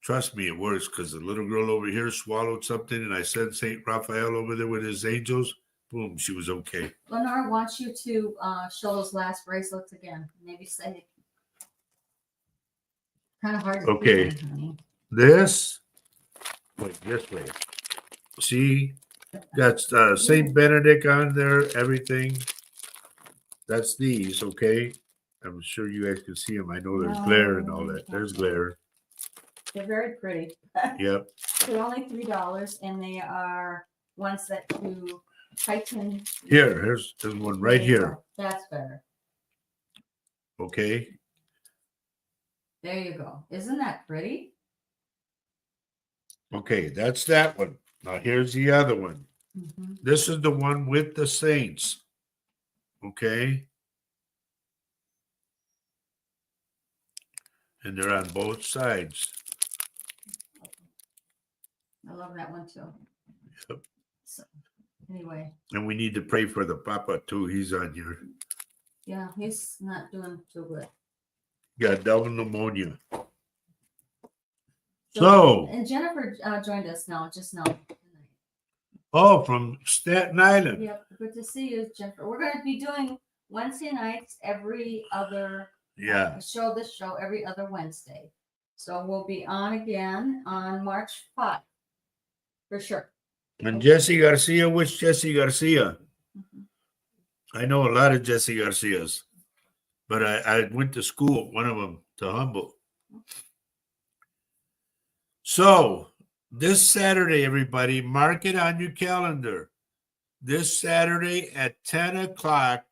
[SPEAKER 1] Trust me, it works, because the little girl over here swallowed something, and I sent Saint Raphael over there with his angels. Boom, she was okay.
[SPEAKER 2] Lenore wants you to show those last bracelets again. Maybe say kind of hard to
[SPEAKER 1] Okay.
[SPEAKER 2] see them, honey.
[SPEAKER 1] This way. See, got Saint Benedict on there, everything. That's these, okay? I'm sure you guys can see them. I know there's glare and all that. There's glare.
[SPEAKER 2] They're very pretty.
[SPEAKER 1] Yep.
[SPEAKER 2] They're only $3, and they are ones that you tighten.
[SPEAKER 1] Here's one right here.
[SPEAKER 2] That's better.
[SPEAKER 1] Okay.
[SPEAKER 2] There you go. Isn't that pretty?
[SPEAKER 1] Okay, that's that one. Now here's the other one.
[SPEAKER 2] Mm-hmm.
[SPEAKER 1] This is the one with the saints. Okay. And they're on both sides.
[SPEAKER 2] I love that one too.
[SPEAKER 1] Yep.
[SPEAKER 2] So, anyway.
[SPEAKER 1] And we need to pray for the Papa too. He's on here.
[SPEAKER 2] Yeah, he's not doing too good.
[SPEAKER 1] Got double pneumonia. So
[SPEAKER 2] and Jennifer joined us just now.
[SPEAKER 1] Oh, from Staten Island.
[SPEAKER 2] Yep, good to see you, Jennifer. We're going to be doing Wednesday nights every other show every other Wednesday. So we'll be on again on March 5 for sure.
[SPEAKER 1] And Jesse Garcia, which Jesse Garcia? Mm-hmm. I know a lot of Jesse Garcias, but I went to school, one of them, to Humboldt. So this Saturday, everybody, mark it on your calendar. This Saturday at 10 o'clock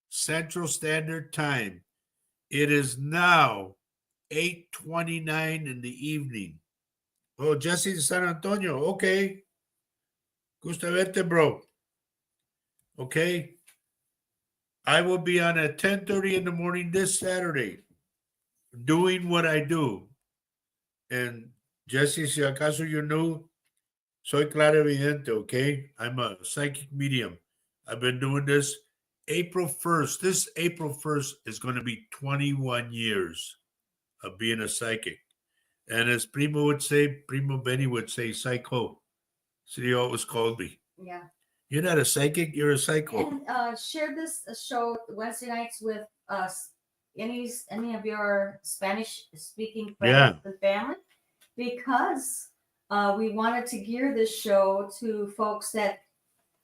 [SPEAKER 1] Central Standard Time. It is now 8:29 in the evening. Oh, Jesse de San Antonio. Okay. Gusta verte, bro. Okay. I will be on at 10:30 in the morning this Saturday doing what I do. And Jesse, si acaso you're new, soy clarividente, okay? I'm a psychic medium. I've been doing this April 1st. This April 1st is going to be 21 years of being a psychic. And as Primo Benny would say, psycho. So he always called me.
[SPEAKER 2] Yeah.
[SPEAKER 1] You're not a psychic, you're a psycho.
[SPEAKER 2] And share this show Wednesday nights with any of your Spanish-speaking friends and family, because we wanted to gear this show to folks that,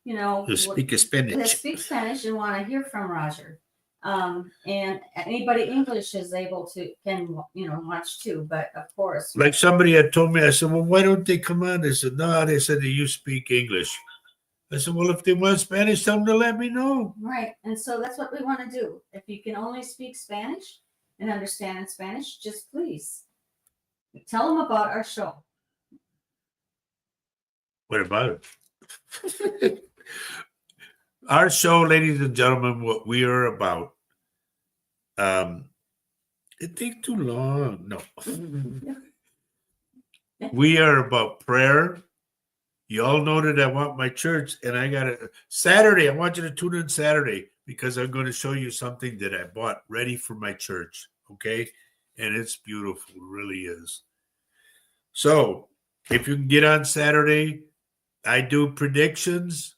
[SPEAKER 1] who speak Spanish.
[SPEAKER 2] That speak Spanish and want to hear from Roger. And anybody English is able can watch too, but of course.
[SPEAKER 1] Like somebody had told me, I said, well, why don't they come on? They said, no, they said that you speak English. I said, well, if they want Spanish, tell them to let me know.
[SPEAKER 2] Right. And so that's what we want to do. If you can only speak Spanish and understand in Spanish, just please tell them about our show.
[SPEAKER 1] What about it? Our show, ladies and gentlemen, what we are about. It takes too long. No. We are about prayer, You all know that I want my church, and I got it Saturday. I want you to tune in Saturday because I'm going to show you something that I bought ready for my church. Okay. And it's beautiful. It really is. So if you can get on Saturday, I do predictions.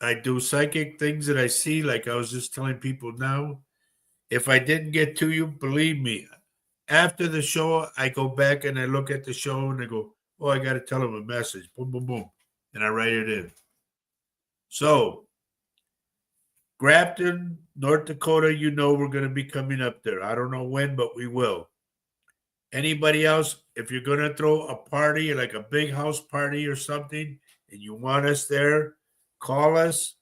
[SPEAKER 1] I do psychic things that I see, like I was just telling people now. If I didn't get to you, believe me, after the show, I go back and I look at the show and I go, oh, I got to tell them a message. Boom, boom, boom. And I write it in. So, Grafton, North Dakota, you know we're going to be coming up there. I don't know when, but we will. Anybody else, if you're going to throw a party, like a big house party or something, and you want us there, call us.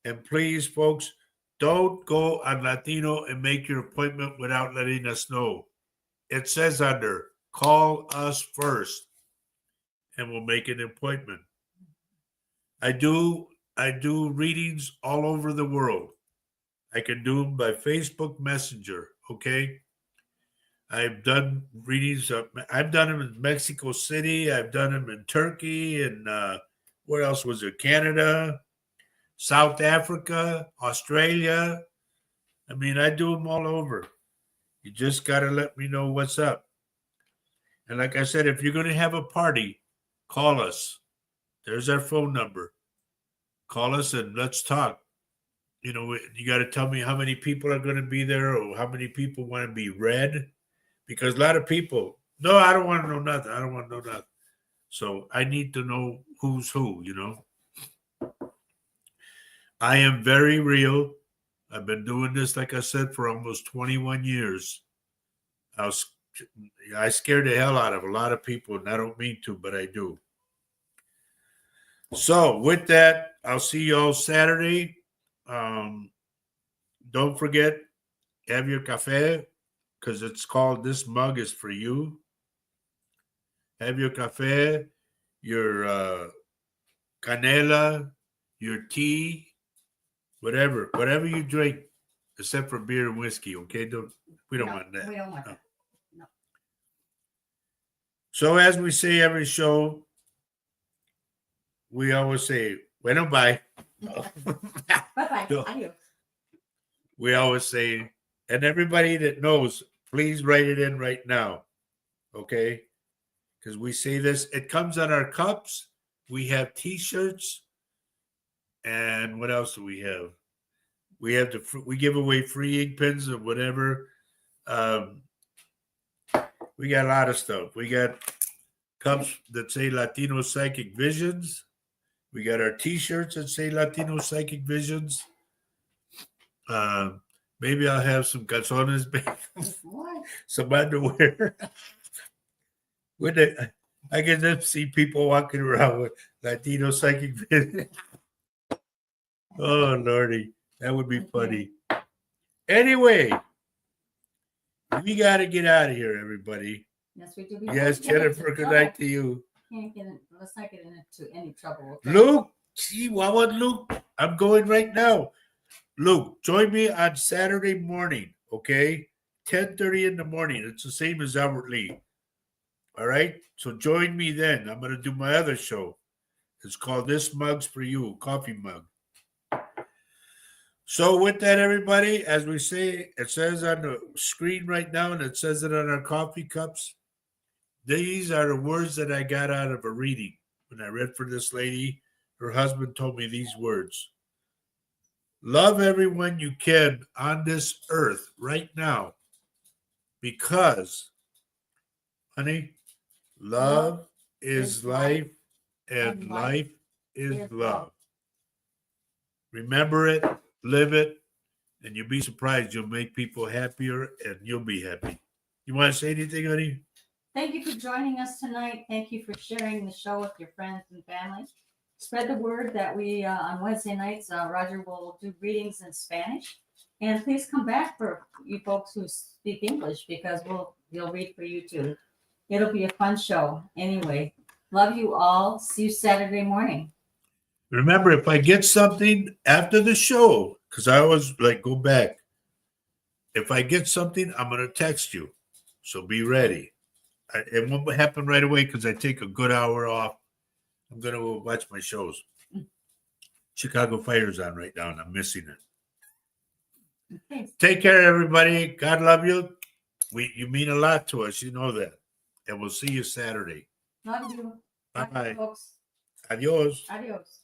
[SPEAKER 1] And please, folks, don't go on Latino and make your appointment without letting us know. It says under, call us first, and we'll make an appointment. I do readings all over the world. I can do them by Facebook Messenger, okay? I've done readings. I've done them in Mexico City. I've done them in Turkey and where else was it? Canada, South Africa, Australia. I mean, I do them all over. You just got to let me know what's up. And like I said, if you're going to have a party, call us. There's our phone number. Call us and let's talk. You know, you got to tell me how many people are going to be there or how many people want to be read. Because a lot of people, no, I don't want to know nothing. I don't want to know nothing. So I need to know who's who, you know. I am very real. I've been doing this, like I said, for almost 21 years. I scared the hell out of a lot of people, and I don't mean to, but I do. So with that, I'll see you all Saturday. Don't forget, have your cafe, because it's called This Mug is for You. Have your cafe, your canela, your tea, whatever you drink, except for beer and whiskey. Okay, we don't want that.
[SPEAKER 2] We don't want that. No.
[SPEAKER 1] So as we say every show, we always say, bueno, bye.
[SPEAKER 2] Bye-bye.
[SPEAKER 1] No.
[SPEAKER 2] Adios.
[SPEAKER 1] We always say, and everybody that knows, please write it in right now. Okay? Because we say this, it comes on our cups. We have t-shirts. And what else do we have? We have we give away free ink pens or whatever. We got a lot of stuff. We got cups that say Latino Psychic Visions. We got our t-shirts that say Latino Psychic Visions. Maybe I'll have some calzones, some underwear. I can just see people walking around with Latino Psychic Visions. Oh, Lordy. That would be funny. Anyway, we got to get out of here, everybody.
[SPEAKER 2] Yes, we do.
[SPEAKER 1] Yes, Jennifer, good night to you.
[SPEAKER 2] Let's not get into any trouble.
[SPEAKER 1] Okay? Luke, see, what was Luke? I'm going right now. Luke, join me on Saturday morning, okay? 10:30 in the morning. It's the same as Albert Lee. All right? So join me then. I'm going to do my other show. It's called This Mug's for You, coffee mug. So with that, everybody, as we say, it says on the screen right now, and it says it on our coffee cups. These are the words that I got out of a reading. When I read for this lady, her husband told me these words. Love everyone you can on this earth right now. Because, honey, love is life and life is love. Remember it, live it, and you'll be surprised. You'll make people happier and you'll be happy. You want to say anything, honey?
[SPEAKER 2] Thank you for joining us tonight. Thank you for sharing the show with your friends and family. Spread the word that we, on Wednesday nights, Roger will do readings in Spanish. And please come back for you folks who speak English because we'll read for you too. It'll be a fun show. Anyway, love you all. See you Saturday morning.
[SPEAKER 1] Remember, if I get something after the show, because I always go back. If I get something, I'm going to text you. So be ready. It won't happen right away because I take a good hour off. I'm going to watch my shows. Chicago Fire's on right now, and I'm missing it.
[SPEAKER 2] Okay.
[SPEAKER 1] Take care, everybody. God love you. You mean a lot to us. You know that. And we'll see you Saturday.
[SPEAKER 2] Love you.
[SPEAKER 1] Bye-bye.
[SPEAKER 2] Folks.
[SPEAKER 1] Adios.
[SPEAKER 2] Adios.